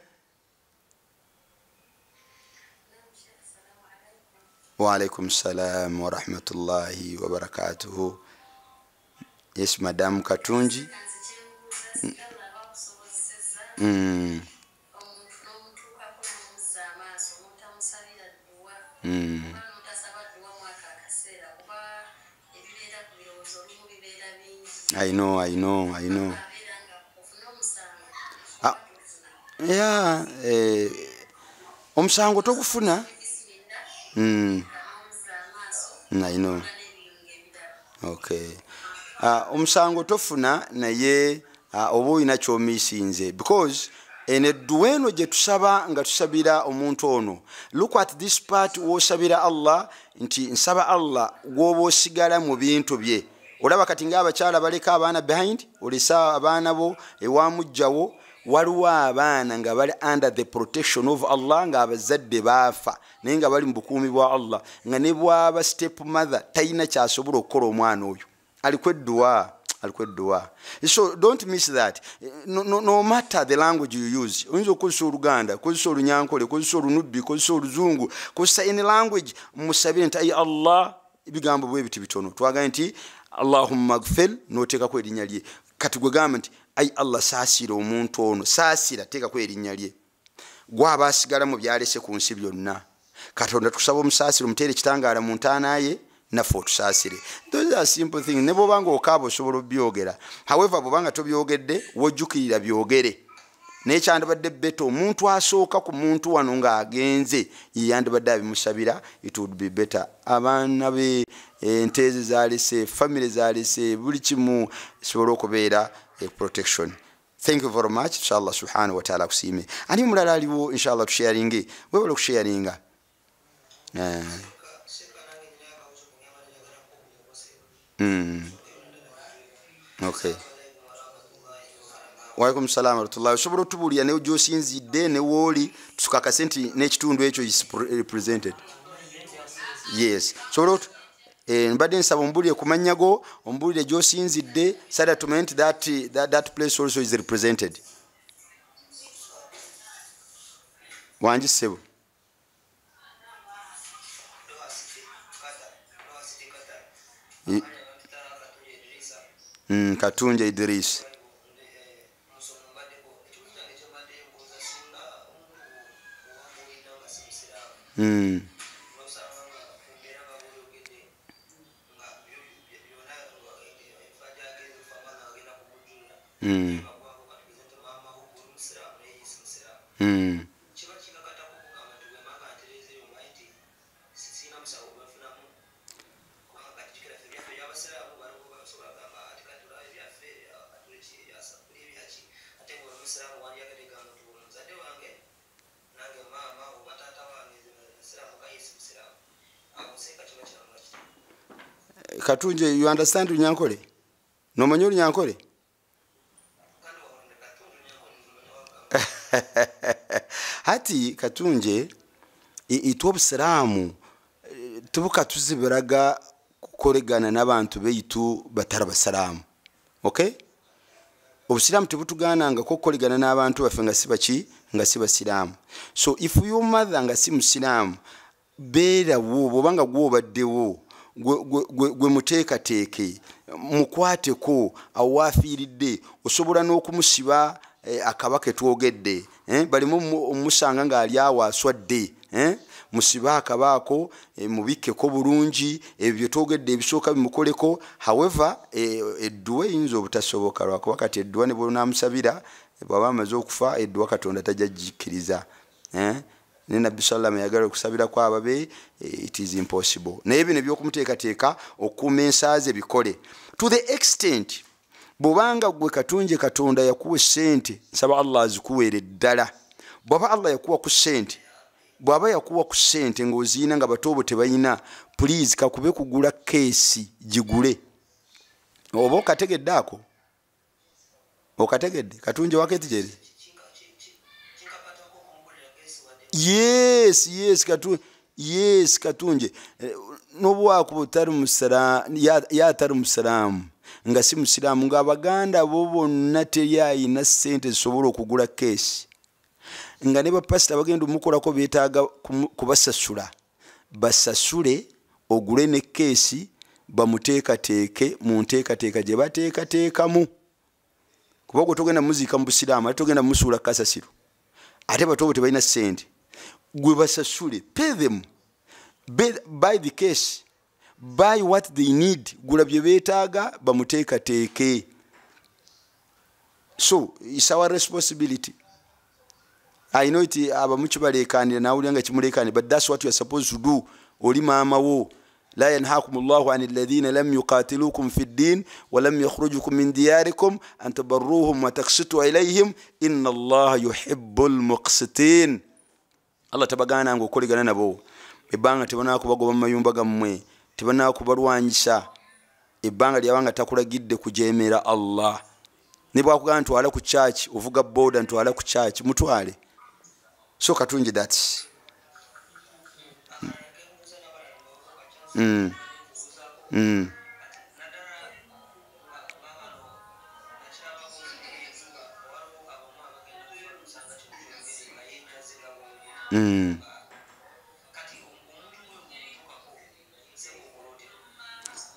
Wa alaikum salam wa rahmatullahi wa barakatuhu. Yes, Madam Katunji. I know. Yeah, omusango tokufuna. I know. Okay. Omusango tofuna naye oba olina kyomiisinze because enedduweno gye tusaba nga tusabira omuntu ono. Look at this part wosabira Allah nti nsaba Allah gwoba osigala mu bintu bye. Olaba kati ng'abakyala baleka abaana behind, olesa abaana bo ewamujjawo waliwo abaana nga bali under the protection of Allah nga abazadde baafa naye nga bali mu bukuumi bwa Allah nga ne bwaba step mother talina kyasobola okukola omwana oyo aliko edduwa. So don't miss that. No matter the language you use, oyinza okozesa Oluganda, kozesa Olunyankole, kozesa Olunubbi, kozesa Oluzungu, kozesa any language, musabire nti ayi Allah, ebigambo bwe biti bitono twagala nti Allahumma gfir n'oteekako erinnya lye. Kati gwe gamba nti ayi Allah saasira omuntu ono, saasira teekako erinnya lye. Gwaba asigala mu byalese ku nsi byonna. Katonda tukusaba omusaasire omuteere ekitangaala mu ntaana ye naffe otusaasire. Those are simple things. Ne bw'obanga okaaba osobola obyogera. However bw'obanga tobyogedde wojjukirira byogere. Naye kyandibadde better omuntu asooka ku muntu wano ng'agenze yandibadde abimusabira, it would be better. Abaana be enteeze zaalese, family zaalese, buli kimu kisobola okubeera protection. Thank you very much. Inshallah subhanahu wa ta'ala kusiime. Ani mulala aliwo inshallah tusharinge. Webale okusharinga. Okay. Wa alaikum salaam wa rahmatullahi. Osobola otubuulira ne gy'osinzidde ne wooli tusukakase nti n'ekitundu ekyo is represented. Yes. Osobola mbadde nsaba ombuulire ku mannya go, ombuulire gy'osinzidde so that tumanye nti that place also is represented. Wangi ssebo. Katunja Idris. Katunje, you understand Runyankole? No manyo Runyankole? Hati Katunje itwa Obusiraamu tubuka tuzibiraga kukoregana n'abantu beitu batara basiraamu. Okay? Obusiraamu tebutugana nga kukoregana n'abantu baffe nga sibaki nga sibasiraamu. So if your mother nga si musiraamu beera wo bobanga gwobaddewo gwe muteekateeke mukwateko awaafiiridde osobola n'okumusiba akabaka twogedde balimu omusanga ng'ali awo aswadde musiba akabaako mubikkeko bulungi ebyo twogedde ebisooka bimukoleko. However edduwa eyinza obutasoboka lwakuba kati edduwa ne bw'onaamusabira bw'aba amaze okufa edduwa Katonda tajja gikkiriza. Ne Nabbi sallam yagala okusabira kwa ababe it is impossible. Naye bino by'okumuteekateeka okuuma ensaaze bikole to the extent bw'obanga gwe Katunje Katonda yakuwa ssente nsaba Allah azikuweere ddala. Bw'aba Allah yakuwa ku ssente, bw'aba yakuwa ku ssente ng'oziina nga bato bo tebayina, please kakube kugula keesi gigule. Oba okategedde ako? Okategedde? Katunje wakeeti gyeri? Yes, Katunje. Yes, Katunje. N'obwakuba otali musiraamu, y'atali musiraamu nga si musiraamu ng'Abaganda bo bonna teri ayina ssente zisobola okugula keesi. Nga ne bapasita bagenda omukolako beetaaga kubasasula. Basasule ogule ne keesi bamuteekateeke mu nteekateeka gye bateekateekamu. Kuba gwe togenda muziika mu busiraamu ate togenda musuula kasasiro. Ate bato bo tebalina ssente. Gwe basasule. Pay them. Buy the case. Buy what they need. Gula bye beetaaga bamuteekateeke. So, it's our responsibility. I know it abamuchi balekanira nawulira nga kimulekanira, but that's what you are supposed to do. Oli maama wo. La yanhaakumullahu anil ladhina lam yuqatilukum fid din wa lam yakhrujukum min diyarikum an tabarruhum wa taqsitu ilayhim inna Allaha yuhibbul muqsitin. Allah tabagana ngo koligana nabo. Ebanga tebana kubagoba mu mayumba gammwe, tebana kubalwanyisa. Ebanga lyabanga takulagidde kujemera Allah. ne bwakugamba ntwala ku church ovuga boda ntwala ku church mutwale so katungi that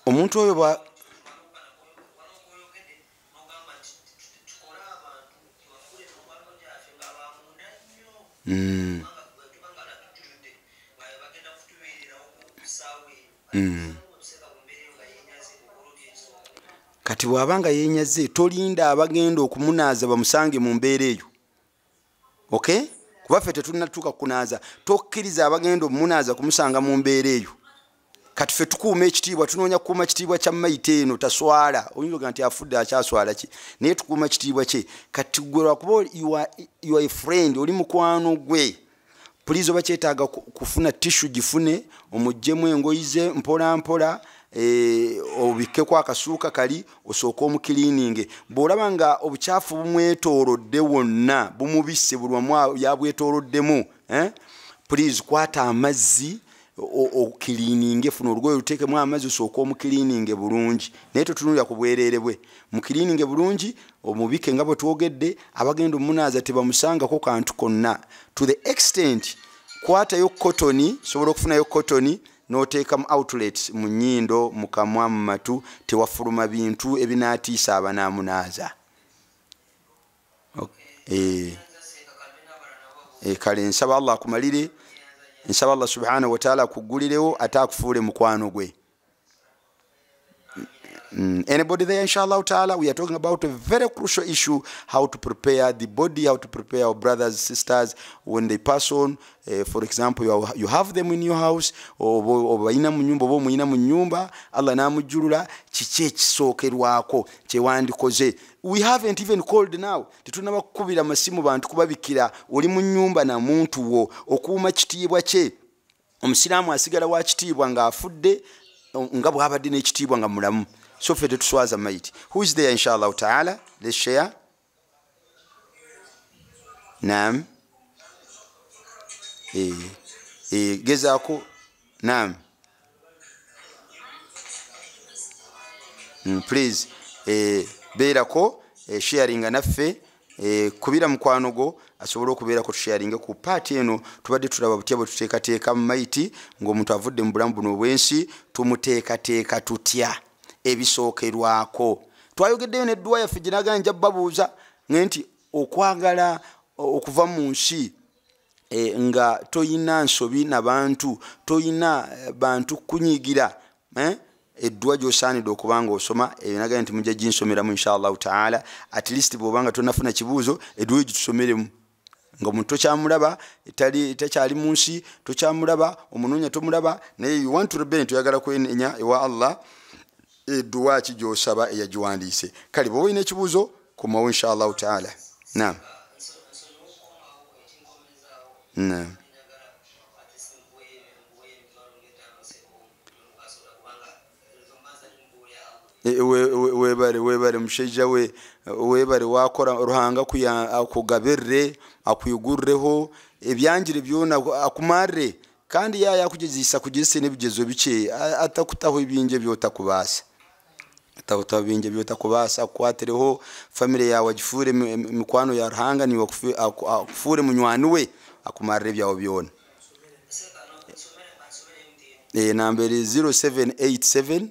omuntu oyo bwa kati bwabanga yenyaze tolinda abagenda okumunaaza bamusange mu mbeera eyo okay kuba ffe tetunatuuka kunaaza tokkiriza abagenda omunaaza kumusanga mu mbeera eyo kati ffe tukuuma ekitiibwa tunoonya kukuuma kitiibwa kya mayite eno taswala oyinza nti afudde akyaswala ki naye tukuuma kitiibwa kye kati gwe lwakuba you are a friend oli mukwano gwe pulizi oba kyetaaga kufuna tishu gifune omuggyemu engoyi ze mpola mpola obikkeko akasuuka kali osooka omukiliininge bw'olaba nga obukyafu bumwetoolodde wonna bumubisse buli wamu yabwetooloddemu pulizi kwata amazzi okiliininge funa olugoye luteekemu amazzi osooka omukiliininge bulungi naye totunulira ku bwereere bwe mukiliininge bulungi omubike nga bwe twogedde abagenda omunaaza tebamusangako kantu konna to the extent kwatayo kotoni sobola okufunayo kotoni noteeka mu outlet mu nnyindo mu kamwa mu matu tewafuluma bintu ebinaatiisa abanaamunaaza kale nsaba Allah akumalire nsaba Allah subhanahu wa ta'ala akugulirewo ate akufuule mukwano gwe. Anybody there, inshallah ta'ala? We are talking about a very crucial issue, how to prepare the body, how to prepare our brothers, sisters when they pass on. For example, you have them in your house, or ina mu nyumba, Allah namujulula chiche ekisookerwako kyewandikoze. We haven't even called now. Tetunaba kukubira masimu bantu kubabikira oli mu nyumba na muntu wo okuuma kitiibwa kye. Omusiraamu asigala wa kitiibwa nga afudde nga bw'abadde n'ekitiibwa nga mulamu. So for the Tuswaza Maiti. Who is there, inshallah ta'ala? Let's share. Naam. Gezako. Naam. Please. Beerako. Sharing naffe. Kubira mukwano go asobola okubeera ko sharing ku party eno tubadde tulaba butya bwe tuteekateeka mu maiti ng'omuntu avudde mu bulamu buno obwensi tumuteekateeka tutya ebisookerwako. Twayogeddeyo n'edduwa yaffe gye naganja babuuza nti okwagala okuva mu nsi nga toyina nsobi n'abantu toyina bantu kunyigira edduwa gy'osaanidde okubanga osoma naganya nti mujja ginsomeramu inshallah ta'ala at least bw'obanga tonafuna kibuuzo edduwa gitusomeremu nga omuntu tokyamulaba tekyali mu nsi tokyamulaba omunoonya tomulaba naye you want to repent oyagala kwenenya ewa Allah edduwa ki gy'osaba eyagiwandiise. Kale bw'oba olina ekibuuzo komawo inshallah ta'ala. Naam. Naam. webale mushaija we webale wakora ruhanga kugabirre akuyugurreho ebyanjire byona akumarre kandi yakugezisa kugese nebigezo bice atakutaho ibinje byotakubasa atawutaho ibinje byotakubasa kwatereho family yawe agifure mikwano ya ruhanga ni akufure munywani we akumarre byawo byona. Number 0787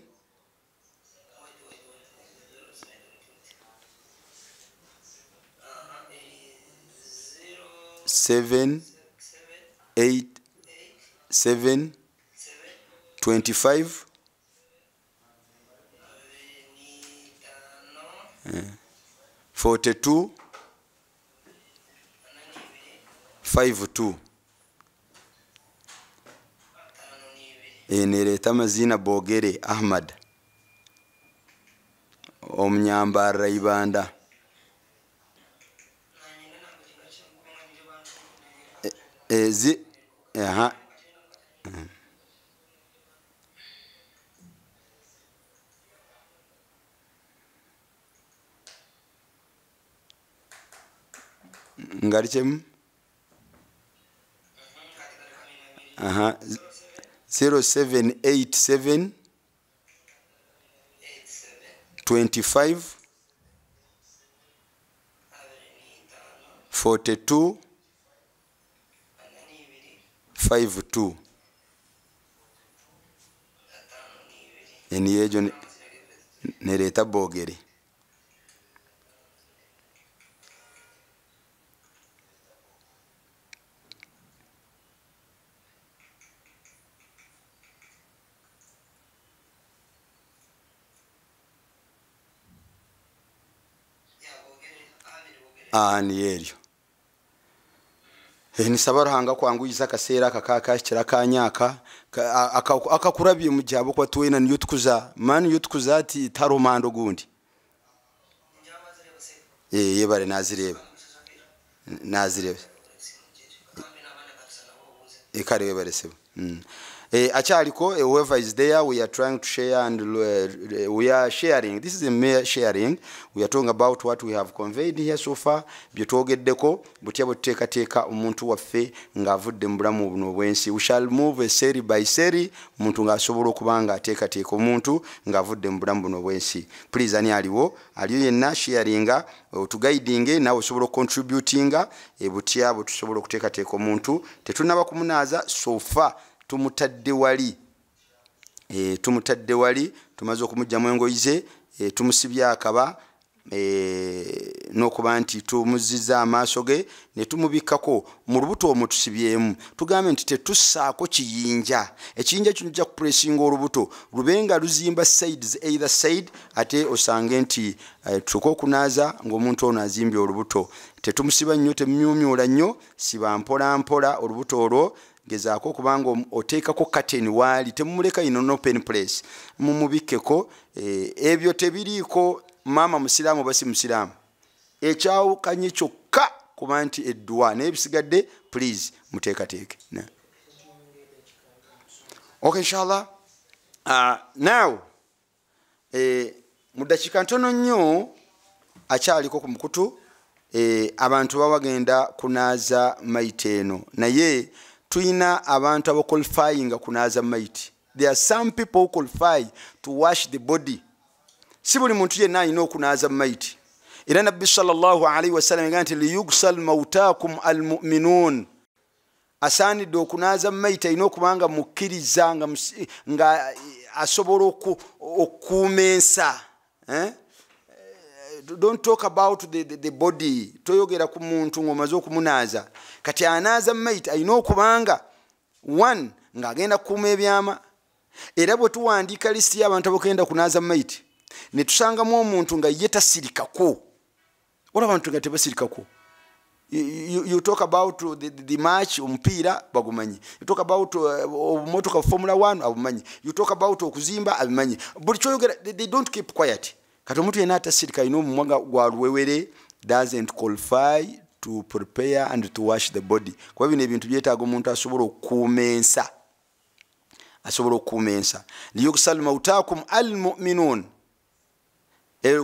787 25 42 52. Nereta amazina Bogere Ahmad Omnyambara Ibanda. ngalichemu 0787 25 42 52 eni ejo nereta bogere. Ni eryo nisaba Ruhanga kwanguyiza akaseera akakaka kira kanyaka akakurabye mu jabo kwa tuwena niyo tukuza mani yo tukuza ati taromando gundi yebare nazireba ekare yebare sebo achaliko whoever is there, we are trying to share and we are sharing. This is a mere sharing. We are talking about what we have conveyed here so far. Byetogeddeko butya buteekateeka omuntu waffe ng'avudde mu bulamu buno bwensi. We shall move seri by seri omuntu ng'asobola okuba nga ateekateeka omuntu ng'avudde mu bulamu buno bwensi. Please ani aliwo yenna sharinga otuguidinge nawe osobola contributinga butya butusobola okuteekateeka omuntu tetunaba kumunaaza so far. Tumutadde wali tumaze okumujjamu engoyize tumusibya akaba n'okuba nti tumuziza amaaso ge ne tumubikako mu lubuto omutusibyemu tugambe nti tetussaako kiyinja ekiyinja kino kijja kupressinga olubuto lubenga luzimba sides either side ate osange nti tuko okunaaza ng'omuntu ono azimbye olubuto tetumusiba nnyo temumyumyula nnyo siba mpola mpola olubuto olwo gezaako kubanga oteekako curtain wali temumuleka ino no open place mumubikeko ebyo tebiriiko mama musiraamu basi musiraamu ekyawukanye kyokka kuba nti eddwa n'ebisigadde please muteekateeke okay inshallah now mu dakiika ntono nnyo akyaliko ku mukutu abantu babagenda kunaaza mayite eno naye tuina abantu abo qualifying kunaaza mayite. There are some people who qualify to wash the body. Si buli muntu yenna alina okunaaza mayite. Era Nabbi sallallahu alaihi wasallam yagamba nti liyugsal mautakum almu'minun. Asaanidde okunaaza mayite alina okuba nga mukkiriza nga asobola okukuuma ensa. Don't talk about the body. Toyogera ku muntu ng'omaze okumunaaza. Kati anaaza mayite alina okubanga one ng'agenda kukuuma ebyama. Era bwe tuwandiika lisiti y'abantu abagenda kunaaza mayite ne tusangamu omuntu nga ye tasirikako. Waliwo abantu nga tebasirikako. You talk about the match omupiira bagumanyi. You talk about obumotoka Formula 1 abumanyi. You talk about okuzimba abimanyi. Buli kyoyogera they don't keep quiet. Kati omuntu yenna atasirika alina omumwa gwa luwewere doesn't qualify to prepare and to wash the body. Kuba bino ebintu byetaaga omuntu asobola okukuuma ensa. Liyugsal mautakum almu'minun.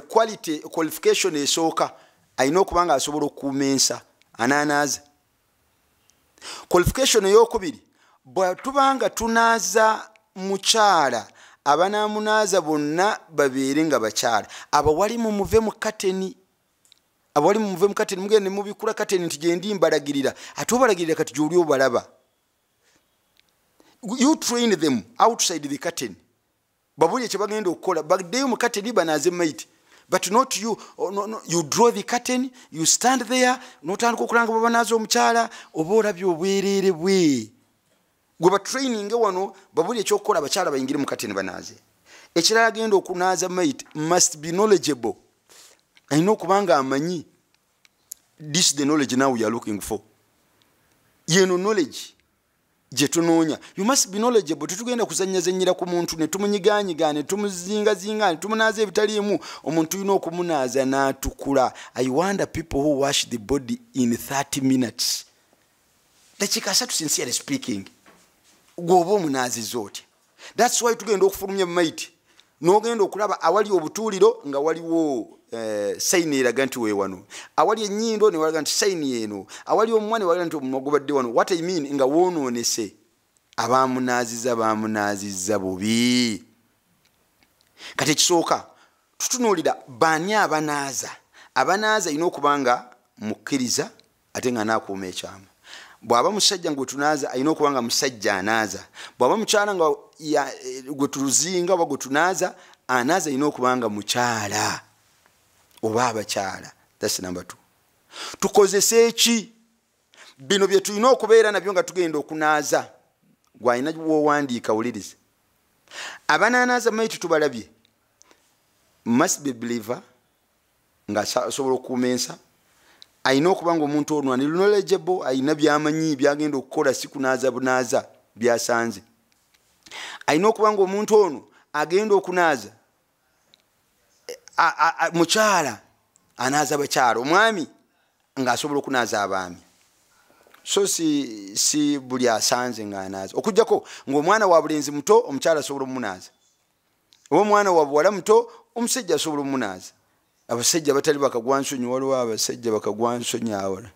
Quality qualification esooka alina okuba nga asobola okukuuma ensa ananaaza. Qualification ey'okubiri bwe tubanga tunaaza mukyala abanaamunaaza bonna babeere nga bakyala. Abawali mumuve mu kateni. Mugende mubikula kateni nti gyendi mbalagirira. Ate obalagirira kati gy'oli obalaba. You train them outside the curtain. Babuli kye bagenda okukola bagdeyo mu kateni banaaze mayite. But not you. No, you draw the curtain, you stand there, notandika okulanga babanaaza omukyala oba olabye obwereere bwe. Gwe ba training wano babuli ekyokukola abakyala bayingire mu kateni banaaze. Ekirala agenda okunaaza mayite must be knowledgeable. Alina okuba nga amanyi. This is the knowledge now we are looking for. Yeno knowledge gye tunoonya. You must be knowledgeable. Tetugenda kuzannyazannyira ku muntu ne tumunyigaanyiga ne tumuzingazinga ne tumunaaza ebitaliimu. Omuntu yina okumunaaza n'atukula. I wonder people who wash the body in 30 minutes. Dakiika 3 sincerely speaking. Gwoba omunaaziza otya. That's why tugenda okufulumya mayite n'ogenda okulaba awali obutuuliro nga waliwo sayini eraga nti weewano, awali ennyindo ne walaga nti sayini eno, awali omumwa ne walaga nti omumwa gubadde wano. What I mean nga woonoonese. Abaamunaazizza bubi. Kati ekisooka tutunuulira baani abanaaza ina okuba nga mukkiriza ate nga naakuuma ekyama. Bw'aba musajja gwe tunaaza alina okuba nga musajja anaaza. Bw'aba mukyala nga gwe tuzinga oba gwe tunaaza anaaza alina okuba nga mukyala oba abakyala. That's number 2. Tukozese eki bino bye tulina okubeera nabyo nga tugenda okunaaza. Gwalina w'owandiika wulirize. Abanaanaaza maiti tubalabye. Must be believer nga asobola okukuuma ensa. Alina okuba nga omuntu ono ani knowledgeable, alina byamanyi byagenda okukola si kunaaza bunaaza byasanze. Alina okuba nga omuntu ono agenda okunaaza mukyala anaaza bakyala, omwami ng'asobola okunaaza abaami. So si buli asanze ng'anaaza. Okuggyako ng'omwana wa bulenzi muto omukyala asobola omunaaza, oba omwana wa buwala muto omusajja asobola omunaaza. Abasajja batali bakagwa nsonyi, waliwo abasajja bakagwa nsonyi awala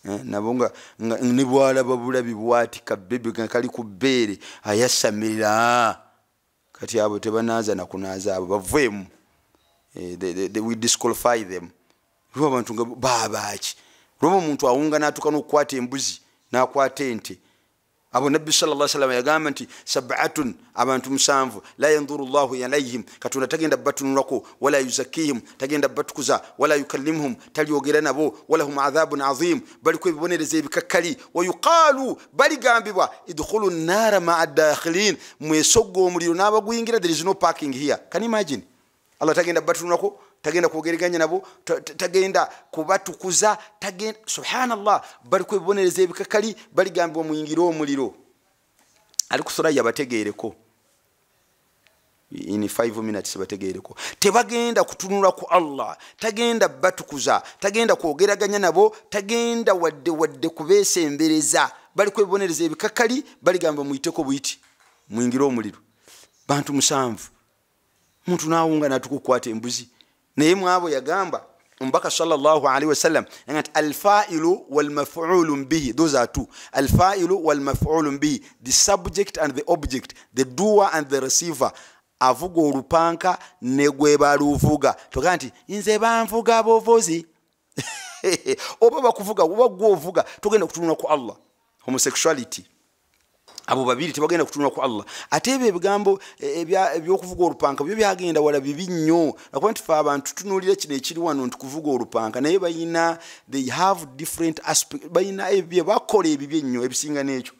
nabo nga ne bwalaba bulabi bwatika bebe kali ku bbeere ayasamirira. Kati abo tebanaaza nakunaaza, abo baveemu. We disqualify them. Lwa abantu nga baabaki lwa omuntu awunga n'atuuka n'okukwata embuzi n'akwata ente. Abo Nabbi sallallahu alaihi wasallam yagamba nti sab'atun, abantu 7 la yanzuru Allahu ilayhim, Katonda tagenda batunulako, wala yuzakkihim, tagenda batukuza, wala yukallimuhum, talyogera nabo, wala hum adhabun azim, bali ko bibonereza ebikakkali. Wa yuqalu, bali gambibwa idkhulu an-nara ma'a ad-dakhilin, mwesoggo omuliro n'abaguyingira. There is no parking here. Can you imagine? Allah tagenda batunulako, tagenda kwogeraganya nabo, tagenda kubatukuza, tagenda. Subhanallah, bali ko bibonereza ebikakkali, bali gambibwa muyingira omuliro. Ali ku sura yabategeereko in 5 minutes bategeereko. Tebagenda kutunula ku Allah, tagenda batukuza, tagenda kwogeraganya nabo, tagenda wadde kubeesembereza. Bali ko bibonereza ebikakkali, bali gambibwa muyiteko buyiti, muyingira omuliro. Bantu 7. Muntu naawunga n'atukukwata embuzi. Naye mwabo yagamba Mbaka sallallahu alaihi wasallam ngati al-fa'ilu wal maf'ulun bihi, those are 2. Al-fa'ilu wal maf'ulun bihi, the subject and the object, the doer and the receiver. Avuga olupanka ne gwe baluvuga. Toga nti nze banvuga bovozi. Oba bakuvuga oba gwe ovuga, togenda kutunula ku Allah. Homosexuality. Abo babiri tebagenda kutunula ku Allah. Ate ebyo ebigambo ebyokuvuga olupanka byo byagenda wala bibi nnyo. Nakwenti fa abantu tutunulira kino ekiri wano nti kuvuga olupanka, naye bayina, they have different aspects. Bayina ebyo bakola ebibye nnyo ebisinga n'ekyo.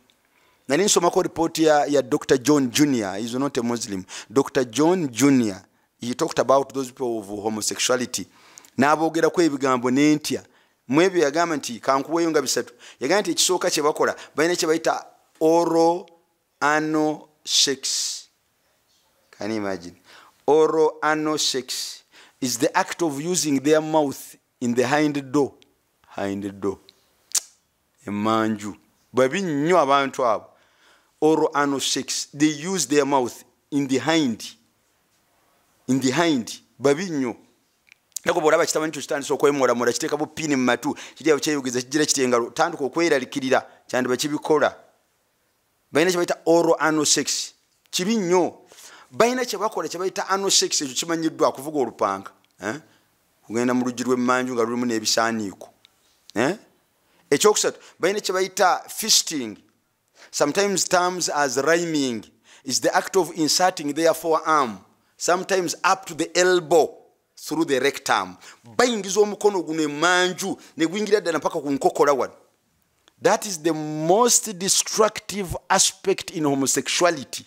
Nali nsomako report ya Dr. John Jr. He is not a Muslim. Dr. John Jr. He talked about those people of homosexuality. N'aboogera ko ebigambo n'entya. Mwebyo yagamba nti kankuweeyo nga 3. Yagamba nti ekisooka kye bakola bayina kye bayita oral anal sex. Can you imagine? Oral anal sex is the act of using their mouth in the hind door. Hind door. Emanju. Babi nnyo abantu abo. Oral anal sex. They use their mouth in the hind. In the hind. Babi nnyo. Nako bw'olaba kitamanyi kyo kitandisa okwemoolamoola kiteeka bupini mu matu, kiriya kyeyogeza kigira kitengalo, tandika okweralikirira, kyandiba kibikola. Bayina kye bayita oral anal sex. Kibi nnyo. Bayina kye bakola kye bayita anal sex, ekyo kimanyiddwa kuvuga olupanka. Kugenda mu luggi lw'emmanju nga lulimu n'ebisaaniiko. Ekyokusatu, bayina kye bayita fisting. Sometimes terms as rhyming is the act of inserting their forearm, sometimes up to the elbow, through the rectum. Bayingiza omukono guno emmanju ne gwingira ddala mpaka ku nkokola wano. That is the most destructive aspect in homosexuality.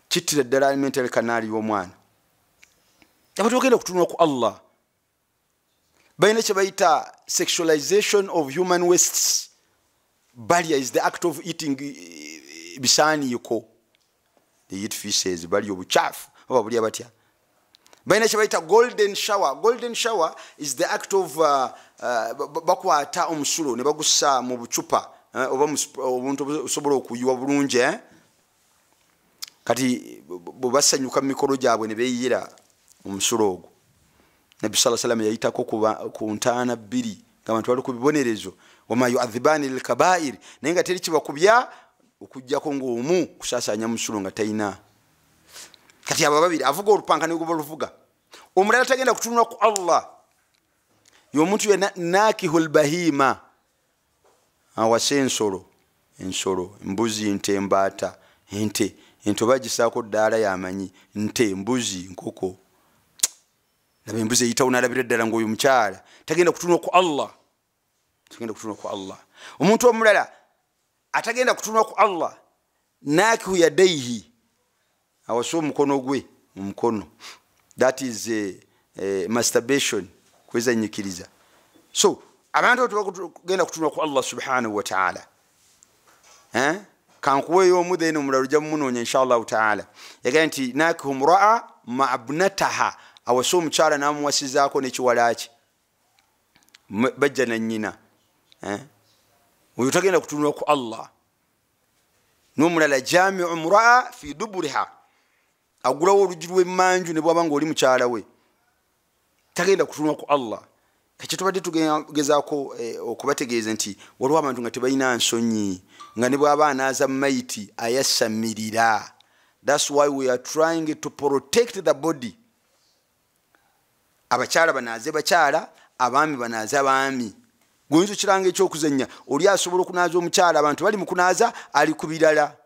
Kittira ddala mental canal y'omwana. Abantu bagenda kutunula ku Allah. Bayina kye bayita sexualization of human wastes. Balia is the act of eating bisaaniiko. They eat fishes, bali obuchafu. Oba buli abatya. Bayina kye bayita golden shower. Golden shower is the act of bakwata omusulo ne bagussa mu bucupa oba omuntu osobola okuyiwa bulungi. kati bubasanyuka mikoro gyabwe ne beeyira omusulo ogwo. Nabbi sallallahu alayhi wasallam yayitako ku ntaana bbiri ng'abantu bali ku bibonerezo wama yu'adhibani lilkabairi naye nga teri kibakubya okujjako ng'omu kusaasanya musulo nga talina. Kati abo babiri avuga olupanga ne guba luvuga, omulala tagenda kutunula ku Allah. Y'omuntu yenna nakihul bahima, awase ensolo, embuzi, nte, embaata, ente bagisaako ddaala yamanyi, nte, embuzi, nkoko. Laba embuzi eyitawo n'alabira ddala ng'oyo mukyala tagenda kutunula ku Allah. Omuntu omulala atagenda kutunula ku Allah, nakihu yadaihi, awase omukono gwe mu mukono. That is masturbation, kwezanyikiriza. So abantu tubagenda kutunula ku Allah subhanahu wa ta'ala. Kankuweyo omude eno omulala ojja mumunoonya inshallah ta'ala. Yagamba nti nakihu mraa ma'abnataha, awase omukyala n'amuwasizaako n'ekiwalaaki, bajja na nnyina. Oyo tagenda kutunula ku Allah. N'omulala jami'u mraa fi duburiha, agulawo oluggi lw'emmanju ne bw'aba ng'oli mukyala we, tagenda kutunula ku Allah. Kati tubadde tugezaako okubategeeza nti waliwo abantu nga tebalina nsonyi, nga ne bw'aba anaaza mayiti ayasamirira. That's why we are trying to protect the body. Abakyala banaaze bakyala, abaami banaaze abaami. Goyinza kiranga ekyokuzannya, oli asobola okunaaza omukyala, abantu bali mu kunaaza ali ku birala,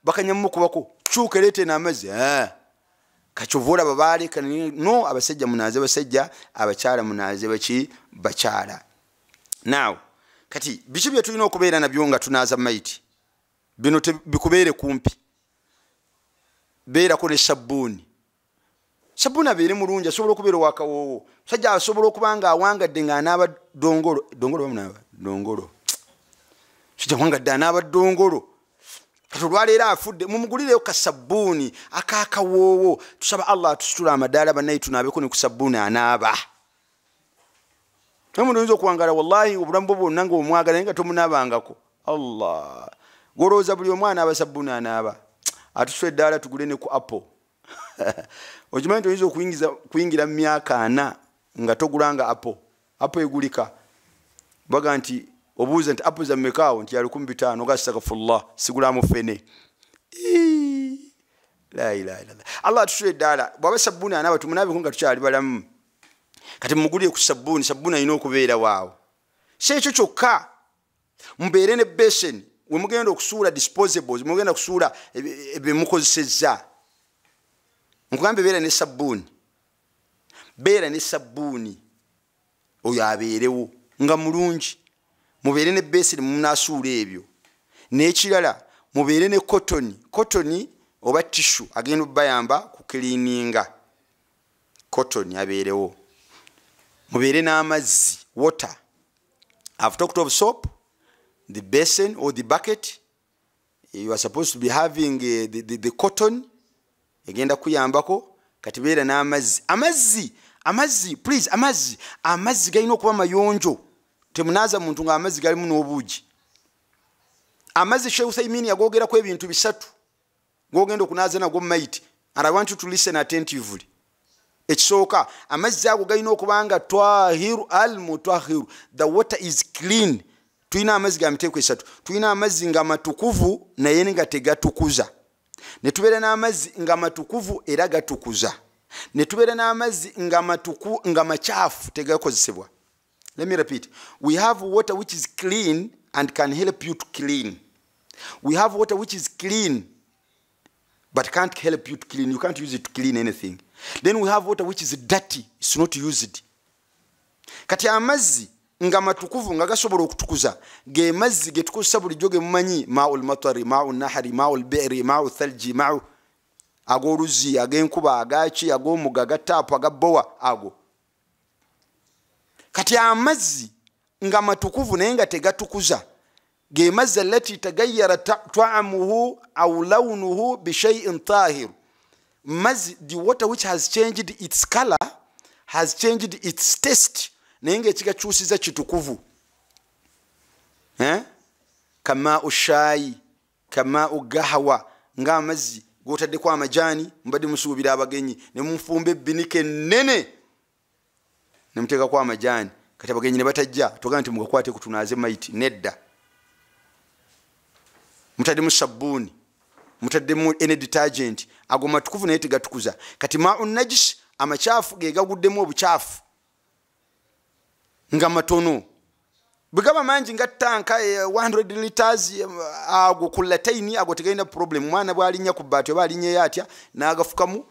bakanyamu kubako kyuka leete n'amazzi. Kachovola babale no, abasajja munaaze basajja, abakyala munaaze bakyala. Now kati biki bye tulina okubeera nabyo nga tunaaza mayiti, bino bikubeere kumpi. Beerako ne sabbuuni. Sabbuuni abeere mulungi, asobola okubeera wakawoowo. Musajja asobola okuba nga awangadde ng'anaaba dongolo. Dongolo. Musajja awangadde anaaba dongolo. Kati olwaleero afudde, mumugulireyo ka sabbuuni akakawoowo. Tusaba Allah atusitula amadaala bannaye tunaabeko ne ku sabbuuni anaaba. Naye oyinza okuwangala wallahi obulamu bwo bwonna ng'omwagala naye nga tomunaabangako. Allah. Golowooza buli omwana aba sabbuuni anaaba. Atusula eddaala tugule ne ku Apple. Okimanyi nti oyinza okuyingira mu myaka 4 nga togulanga Apple. Apple egulika. Baga nti obuuza nti Apple za mmekaawo, nti ya 1500, ogastakafullah, sigulamu fene. La ilaha illallah. Allah atusula eddaala bw'aba sabbuuni anaaba tumunaabeko nga tukyali balamu. Kati mugulire ku sabbuuni alina okubeera waawo. Si ekyo kyokka, mubeere ne beseni we mugenda okusuula disposables, mugenda kusuula ebimukozesezza. Nkugambe beera ne sabbuuni. Beera ne sabbuuni. Oyo abeerewo nga mulungi. Mubeere ne beseni munaasuula ebyo. N'ekirala mubeere ne kotoni oba tissue agenda obbayamba ku cleaninga. Kotoni abeerewo. Mubeere n'amazzi, water. I've talked of soap, the basin or the bucket. You are supposed to be having the cotton. Egenda kuyambako. Kati beera n'amazzi. Amazzi, please, amazzi galina okuba mayonjo. Temunaaza muntu nga amazzi galimu n'obuugi. Amazzi Sheikh Uthaymeen yagogerako ebintu 3 ng'ogenda okunaaza nago mayiti. And I want you to listen attentively. Ekisooka, amazzi ago galina okuba nga twahiru al-mutahhiru. The water is clean. Tulina amazzi ga miteeko 3. Tulina amazzi nga matukuvu naye nga tegatukuza. Ne tubeera n'amazzi nga matukuvu era gatukuza. Ne tubeera n'amazzi nga machaafu tegakozesebwa. Let me repeat. We have water which is clean and can help you to clean. We have water which is clean but can't help you to clean. You can't use it to clean anything. Then we have water which is dirty. It's not used. Kati amazzi nga matukuvu nga gasobola okutukuza ge mazzi ge tukozesa bulijjo ge mumanyi ma'ul matari, ma'ul nahari, ma'ul bi'ri, ma'ul thalji, ma'u ag'oluzzi, ag'enkuba, agaki, ag'omugga, agataapu, agabbowa ago. Kati amazzi nga matukuvu naye nga tegatukuza ge mazzi allati tagayyara ta'amuhu aw lawnuhu bi shay'in tahir. Mazzi, the water which has changed its color, has changed its taste, naye ng'ekigakyusiza kitukuvu. Kama'u shayi, kama'u gahawa, ng'amazzi gotaddeko amajani mbadde musuubira abagenyi ne mufumba ebbinike ennene ne muteekako amajani kati abagenyi ne batajja togaa nti mugakwate kutunaaze maiti nedda mutaddemu sabbuuni mutaddemu ene detergent ago matukuvu naye tegatukuza kati ma'un najis amacaafu ge gaguddemu obukyafu nga matono bigaba mangi nga tanka 100 liters ago kulataini ago tegaina problem mwana bwalinya ku bbaati oba alinye yatya n'agafukamu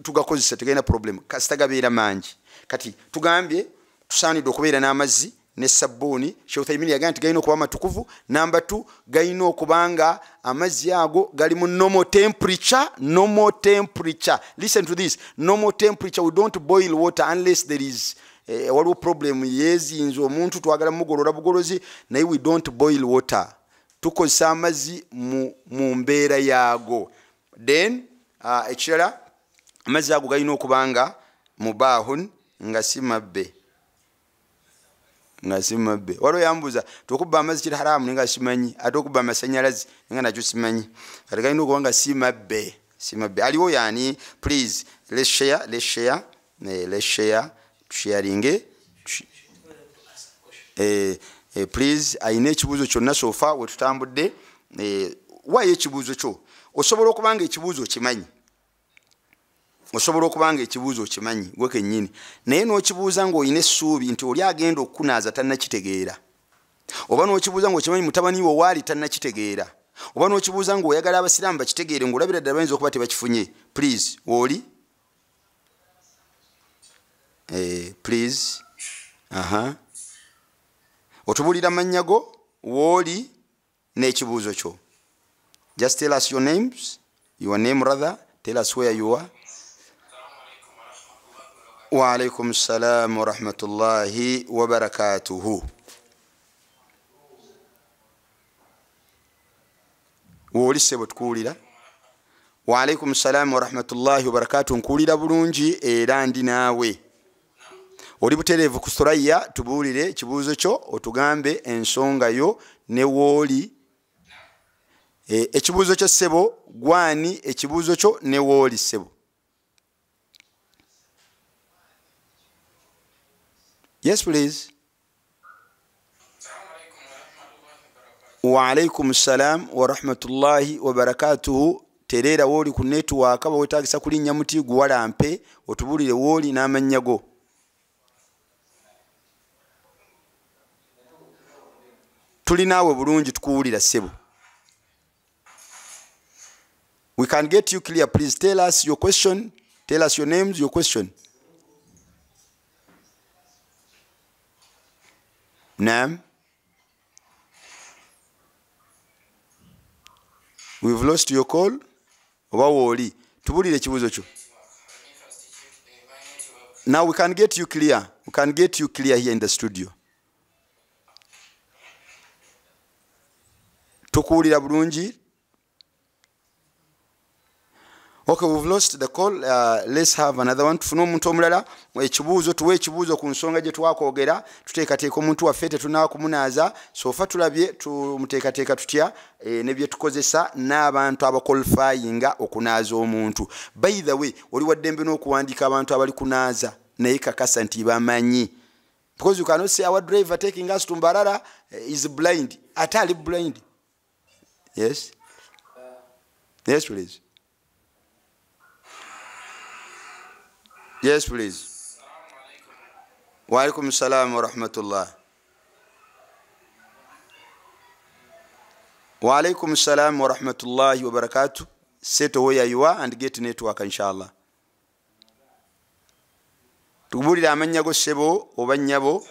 tugakozesa tegaina problem kasita gabeera mangi kati tugambye tusaanidde okubeera n'amazzi ne sabbuuni Sheikh Uthaymeen yagamba nti galina okuba matukuvu number 2 galina okubanga amazzi ago gali mu normal temperature listen to this normal temperature we don't boil water unless there is waliwo problem yezinze omuntu twagala mugolola bugolozi naye we don't boil water tukozesa amazzi mu mbeera yaago then ekirala amazzi ago galina okubanga mubahun nga si mabbe nga simabbe waliwo yambuuza tokuba amazzi kiri haramu nga simanyi ate okuba amasanyalazi nga nakyo simanyi kati galina okuba nga simabbe aliwo yani please let's share tusharinge please ayina ekibuuzo kyonna sofa wetutambudde waayo ekibuuzo kyo osobola okubanga ekibuuzo kimanyi osobola okubanga ekibuuzo kimanyi gwe kennyini naye n'okibuuza ng'olina essuubi nti oli agenda okukunaaza tannakitegeera oba n'okibuuza ng'okimanyi mutabani wo waali tannakitegeera oba n'okibuuza ng'oyagala abasiraamu bakitegeere ng'olabira ddala bayinza okuba tebakifunye please wooli please otubuulira amannya go wooli n'ekibuuzo kyo just tell us your names your name rather tell us where you are wa alaikum salam wa rahmatullahi wa barakatuhu wooli sebo tukuwulira wa alaikum salam wa rahmatullahi wa barakatuhu nkuwulira bulungi era ndi naawe oli butereevu ku Thuraya tubuulire ekibuuzo kyo otugambe ensonga yo ne wooli ekibuuzo kyo sebo gwani ekibuuzo kyo ne wooli sebo yes please wa alaikum salam wa rahmatullahi wa barakatuhu tereera wooli ku network aba wetaagisa kulinnya muti guwalampe otubuulire wooli n'amannya go tulinaawe bulungi tukuwulira sebo we can get you clear please tell us your question tell us your names your question naam we've lost your call oba wooli tubuulire ekibuuzo kyo now we can get you clear here in the studio tukuwulira bulungi okay we've lost the call let's have another one tufune omuntu omulala ekibuuzo tuwe ekibuuzo ku nsonga gye twakwogera tuteekateeka omuntu waffe tetunaba kumunaaza sofa tulabye tumuteekateeka tutya ne bye tukozesa n'abantu abaqualifyinga okunaaza omuntu by the way oli waddembe n'okuwandiika abantu abali kunaaza naye kakasa nti bamanyi because you cannot say our driver taking us to Mbarara is blind ate ali blind yes please yes please wa alaikum salam wa rahmatullah wa alaikum salam wa rahmatullahi wa barakatuh settle where you are and get network inshallah tubuulira amannya go sebo oba nnyabo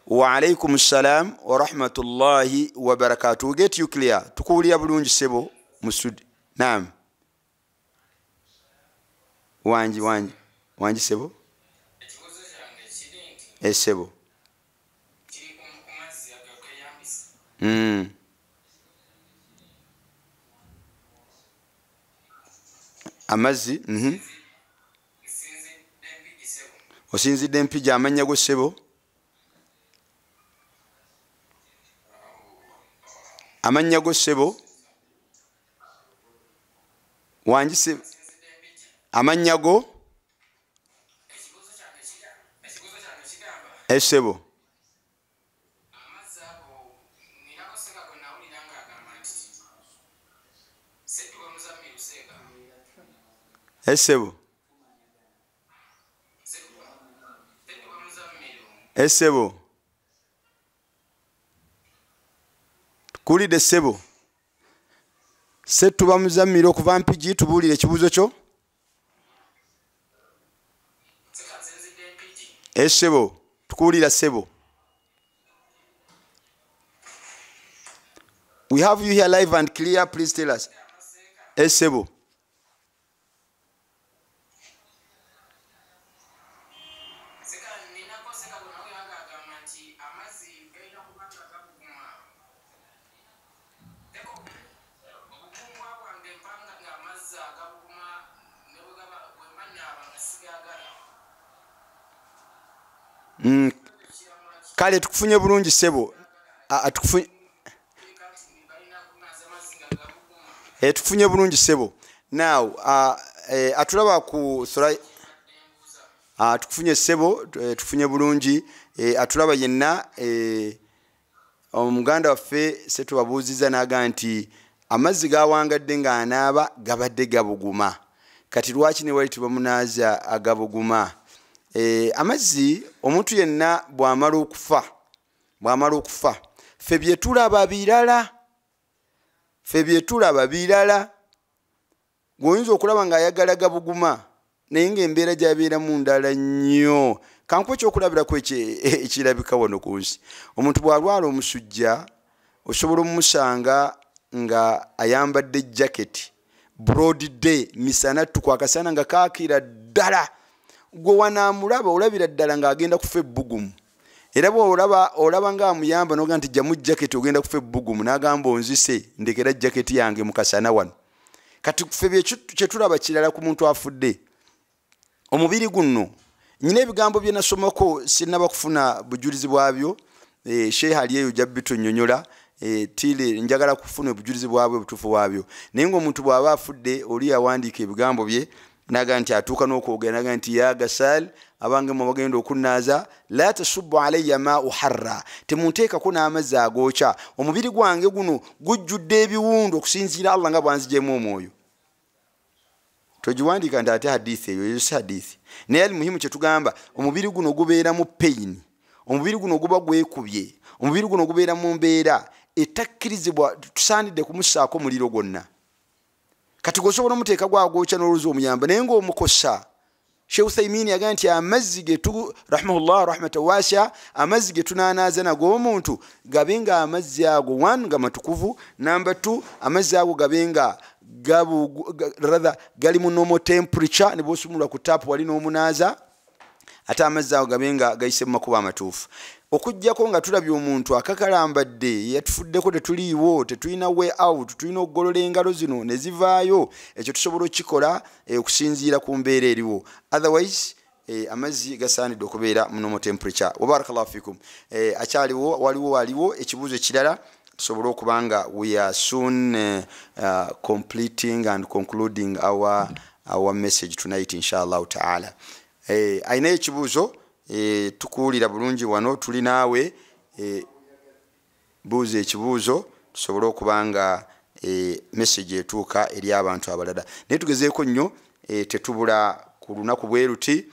wa alaikum salam wa rahmatullahi wa barakatuh get you clear tukuwulira bulungi sebo musud naam wanji sebo sebo amazzi osinzidde empija amannya go sebo amannya go sebo wanjise amanyago esebo esebo esebo kulide sebo setuba muzammiro okuva mpigi tubuulire ekibuuzo kyo esebo tukuwulira sebo. We have you here live and clear, please tell us. Esebo kale tukufunye bulungi sebo tukufunye bulungi sebo. Now atulaba ku sura tukufunye sebo tukufunye bulungi atulaba yenna omuganda waffe setubabuuziza naga nti amazzi gawangadde ng'anaaba gabadde gabuguma kati lwaki ne wali tubamunaaza agabuguma. Amazzi omuntu yenna bw'amala okufa ffe bye tulaba birala gwoyinza okulaba ng'ayagala gabuguma naye ng'embeera gy'abeeramu ndala nnyo. Kankuwa ekyokulabirako ekirabika wano ku nsi, omuntu bw'alwala omusujja osobola omumusanga nga ayambadde jaketi broad day misana ttuku akasana nga kaakira ddala, gwe wanaamulaba olabira ddala ng'agenda kufa ebbugumu, era bw'olaba ng'amuyamba noga nti jjamu jaketi ogenda kufa ebbugumu n'agamba onzise ndekera jaketi yange mu kasana wano. Kati ffe kye tulaba kirala ku muntu afudde. Omubiri guno nyina ebigambo bye nasomako sinnaba kufuna bujulizi bwabyo, sheikh ali eyo jja bitunnyonnyola tile njagala kufuna obujulizi bwabwe obutuufu bwabyo. Naye ng'omuntu bw'aba afudde oli yawandiika ebigambo bye naga nti atuuka n'okwogera naga nti ya gasal abange mu bagenda okunnaaza la tasubbu alayya ma'u harra, temunteekako n'amazzi agookya, omubiri gwange guno gujjudde ebiwundu okusinziira Allah nga bwanzigyemu omwoyo. Togiwandiika nti ate hadithi eyo si hadithi, naye ali muhimu kye tugamba omubiri guno gubeera mu pain, omubiri guno guba gwekubye, omubiri guno gubeera mu mbeera etakkirizibwa, tusaanidde kumussaako muliro gwonna. Kati gosobola omuteeka gwagwokya n'oluzi omuyamba naye ng'omukosa. Sheikh Uthaymeen yagamba nti amazzi getu rahimahullah rahmatan wasi'a, amazzi getunaanaaza nago omuntu gabe nga amazzi ago 1 nga matukuvu, number 2 amazzi ago gabe nga gali mu normal temperature ne bw'osumulwa ku taapu wali n'omunaaza, ate amazzi ago gabe nga gayise mu makubo amatuufu. Okujjako nga tulabye omuntu akakalambadde yatufuddeko tetuliiwo, tetulina way out, tulina okugolola engalo zino ne zivaayo, ekyo tusobola okukikola okusinziira ku mbeera eriwo. Otherwise amazzi gasaanidde okubeera mu normal temperature. Wabarakallahu fikum. Waliwo ekibuuzo ekirala tusobole okuba nga we are soon completing and concluding our message tonight inshallah ta'ala. Ayina ekibuuzo tukuwulira bulungi wano tuli naawe, buuza ekibuuzo tusobole okuba nga message etuuka eri abantu abalala. Naye tugezeeko nnyo tetubula ku lunaku bwe luti.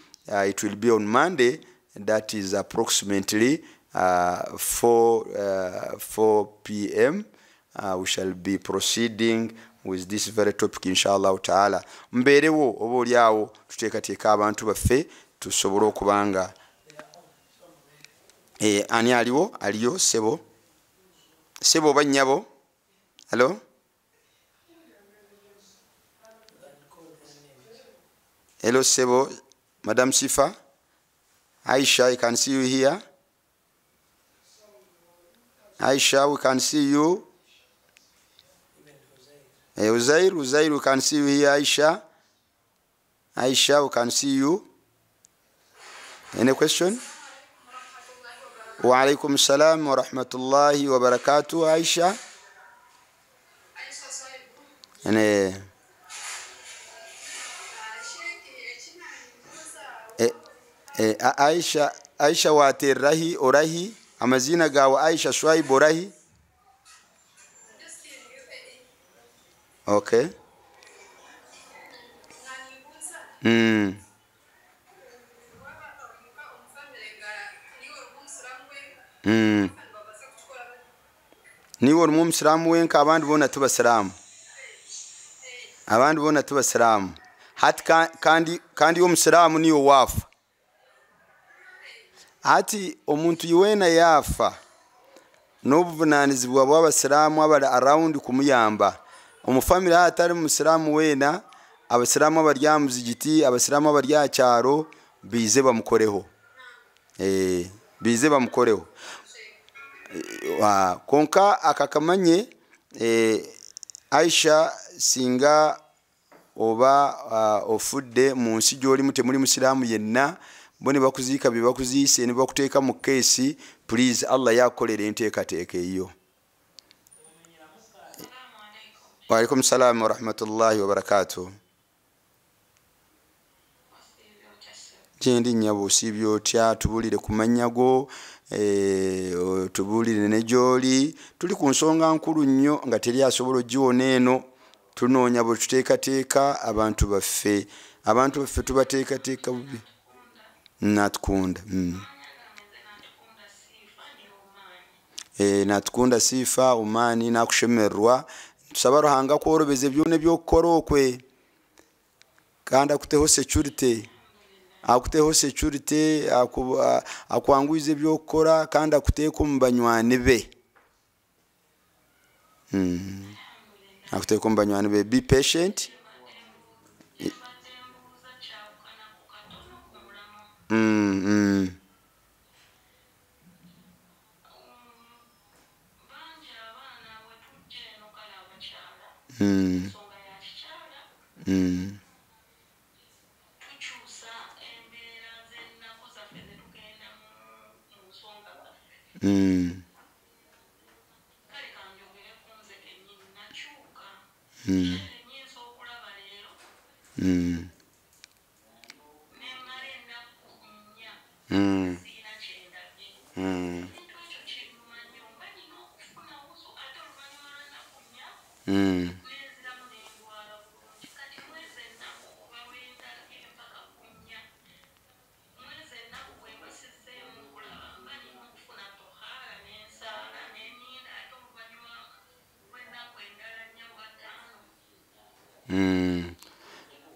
It will be on Monday, that is approximately 4 p.m. We shall be proceeding with this very topic inshallah ta'ala. Mbeerewo oba oliawo tuteekateeka abantu baffe tusobole okuba nga ani aliyo sebo oba nnyabo. Hello? Hello sebo, Madam Sifa, Aisha, I can see you here. Aisha, we can see you. Uzair, we can see you here. Aisha, we can see you. Any question? Wa alaikum salam wa rahmatullahi wa barakatuh. Aisha. Aisha wate rahi orahi amazina gawa Aisha Shuaib orahi. Okay. Niwo Muslimu wenka abandi bona tubasiramu. Abandi bona tubasiramu. Hati kandi Muslimu niyo wafa. Hati omuntu yuwena yafa n'obuvunanizibwa bw'abasiramu abali around kumuyamba. Omufamily atari Muslimu wena abasiramu abarya muzigiti abasiramu abarya cyaro bize bamukoreho. Bize bamukoreho. Konka akakamanye Aisha singa oba ofudde mu nsi gy'oli mute muri Muslimu yenna bone bakuzika bibakuzise ne bakuteeka mu case, please Allah yakolere enteekateeka eyo. Wa alaikum salam wa rahmatullahi wa barakatuh. Kyendi nyabo sibyo tya tubulire kumanyago tubulire ne gyoli tuli ku nsonga nkulu nnyo nga teri asobola giwona eno. Tunoonya bwe tuteekateeka abantu baffe tubateekateeka bubi. Natukunda natukunda sifa umani nakushemerwa tusaba Ruhanga kworobeze byone byokora okwe kandi akuteho security akwanguize byokora kandi akuteeko mu banywani be. Akuteeko mu banywani be. Be patient.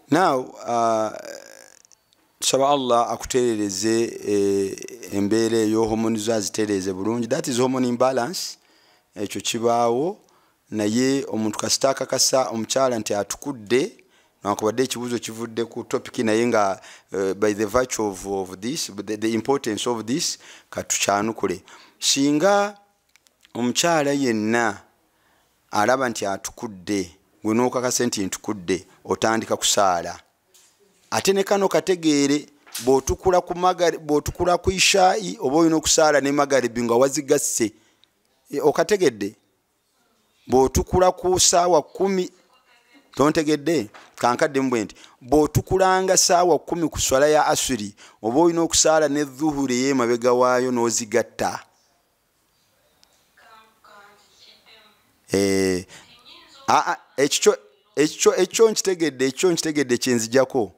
Now tusaba Allah akuterereze embeere eyo homonizo azitereze bulungi. That is hormone imbalance. Ekyo kibaawo naye omuntu kasitaka kasa omukyala nti atukudde nakubadde ekibuzo kivudde ku topic naye nga by the virtue of this the importance of this katucyanukule. Singa omukyala yenna alaba nti atukudde gwe n'okakasa nti ntukudde otandika kusaala. Ate ne kano kategeere bw'otukula ku ishaayi oba olina okusaala ne magaribi nga wazigasse. Okategedde bw'otukula ku ssaawa 10 tontegedde kankadde mbwe nti bw'otukulanga ssaawa 10 ku swala ya asuri oba olina okusaala ne dhuhuri ey'emabega waayo n'ozigatta. Ekyo nkitegedde kyenzijjako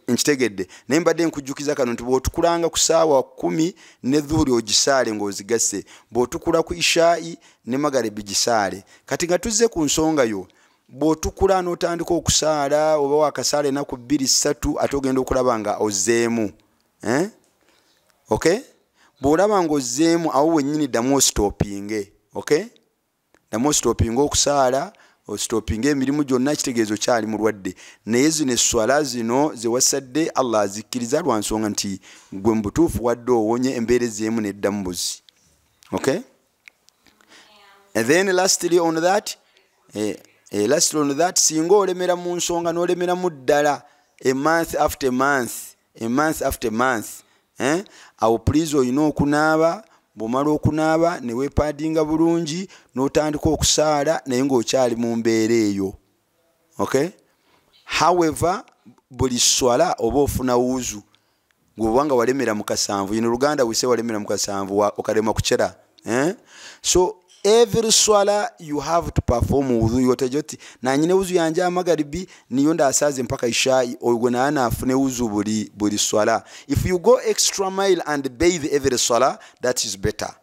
nkitegedde naye mbadde nkujjukiza kano nti bw'otukulanga ku ssaawa 10 ne dhuhuri ogisaale ng'ozigasse, bw'otukula ku ishaayi ne magaribi gisaale. Kati nga tuzze ku nsonga yo, bw'otukula n'otandika okusaala oba wakasaala ennaku 2-3 ate ogenda okulaba nga ozzeemu. Okay? Bw'olaba ng'ozzeemu awo wennyini ddamu ositoopinge. Okay? Ddamu ositoopinge okusaala, ositoopinge emirimu gyonna kitegeezo kyali mulwadde. Naye zino esswala zino ze wasadde Allah azikkiriza lwa nsonga nti gwe mu butuufu wadde owonye embeera ez'emu n'eddamu buzi. Okay? And then lastly on that, singa olemera mu nsonga n'olemera mu ddala a month after month, awo please olina okunaaba. Bw'omala okunaaba ne weepaadinga bulungi n'otandika okusaala naye ng'okyali mu mbeera eyo. Okay? However, buli swala oba ofuna wuzu ng'obanga walemera mu kasanvu. In Luganda we say walemera mu kasanvu okalema kuchera. So every swala you have to perform wuzu. Yotajoti na nyine wuzu yanja amagaribi niyo ndasaze mpaka ishai ogwe na ana afune wuzu buli swala. If you go extra mile and bathe every swala, that is better.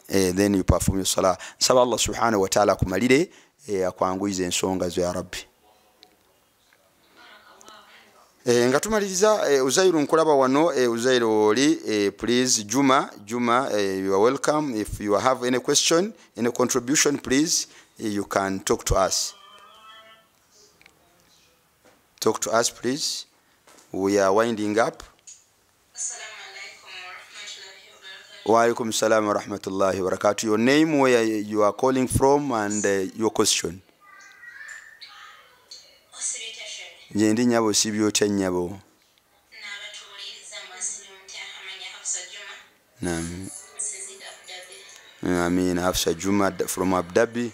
Then you perform your salah. Nsaba Allah subhanahu wa ta'ala kumalire akwanguize ensonga zo ya Rabbi. Nga tumaliriza Uzairu nkulaba wano Uzairu oli please Juma you are welcome. If you have any question, any contribution, please you can talk to us. Talk to us please. We are winding up. Wa alaikum salam wa rahmatullahi wa barakatuh. Your name, where you are calling from, and your question. Jendi nyabo sibyo nyabo. Naam. Amin. Hafsa Juma from Abu Dhabi.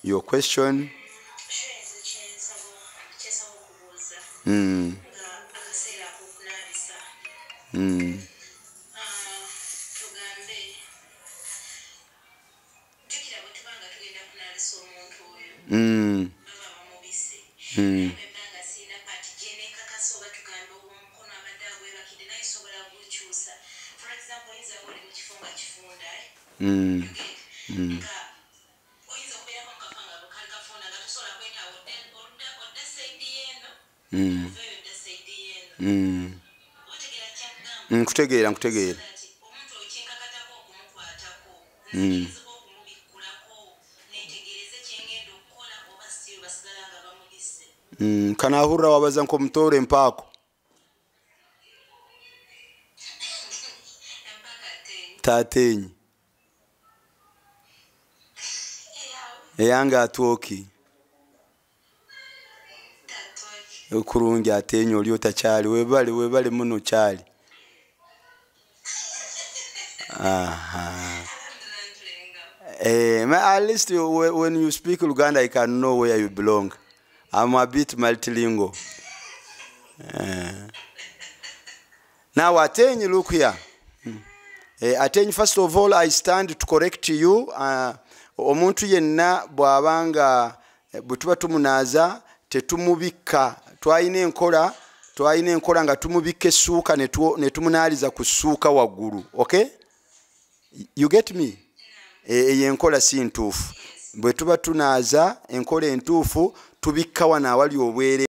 Your question. Nkutegeera kana ahurra wabaza nko mutore mpako tatenyi eyanga atoki okurungi atenyi oli otachali webale muno chali. At least when you speak Luganda, I can know where you belong. I'm a bit multilingual. Now, Atenyi, look here. Atenyi, first of all, I stand to correct you. Omuntu yenna bwabanga butuba tumunaza tetumubika twayine enkola nga tumubike suuka netumunaliza kusuuka waggulu. Okay? You get me? Enkola si ntuufu. Bwe tuba tunaza enkola entuufu tubikka wana awali obwere.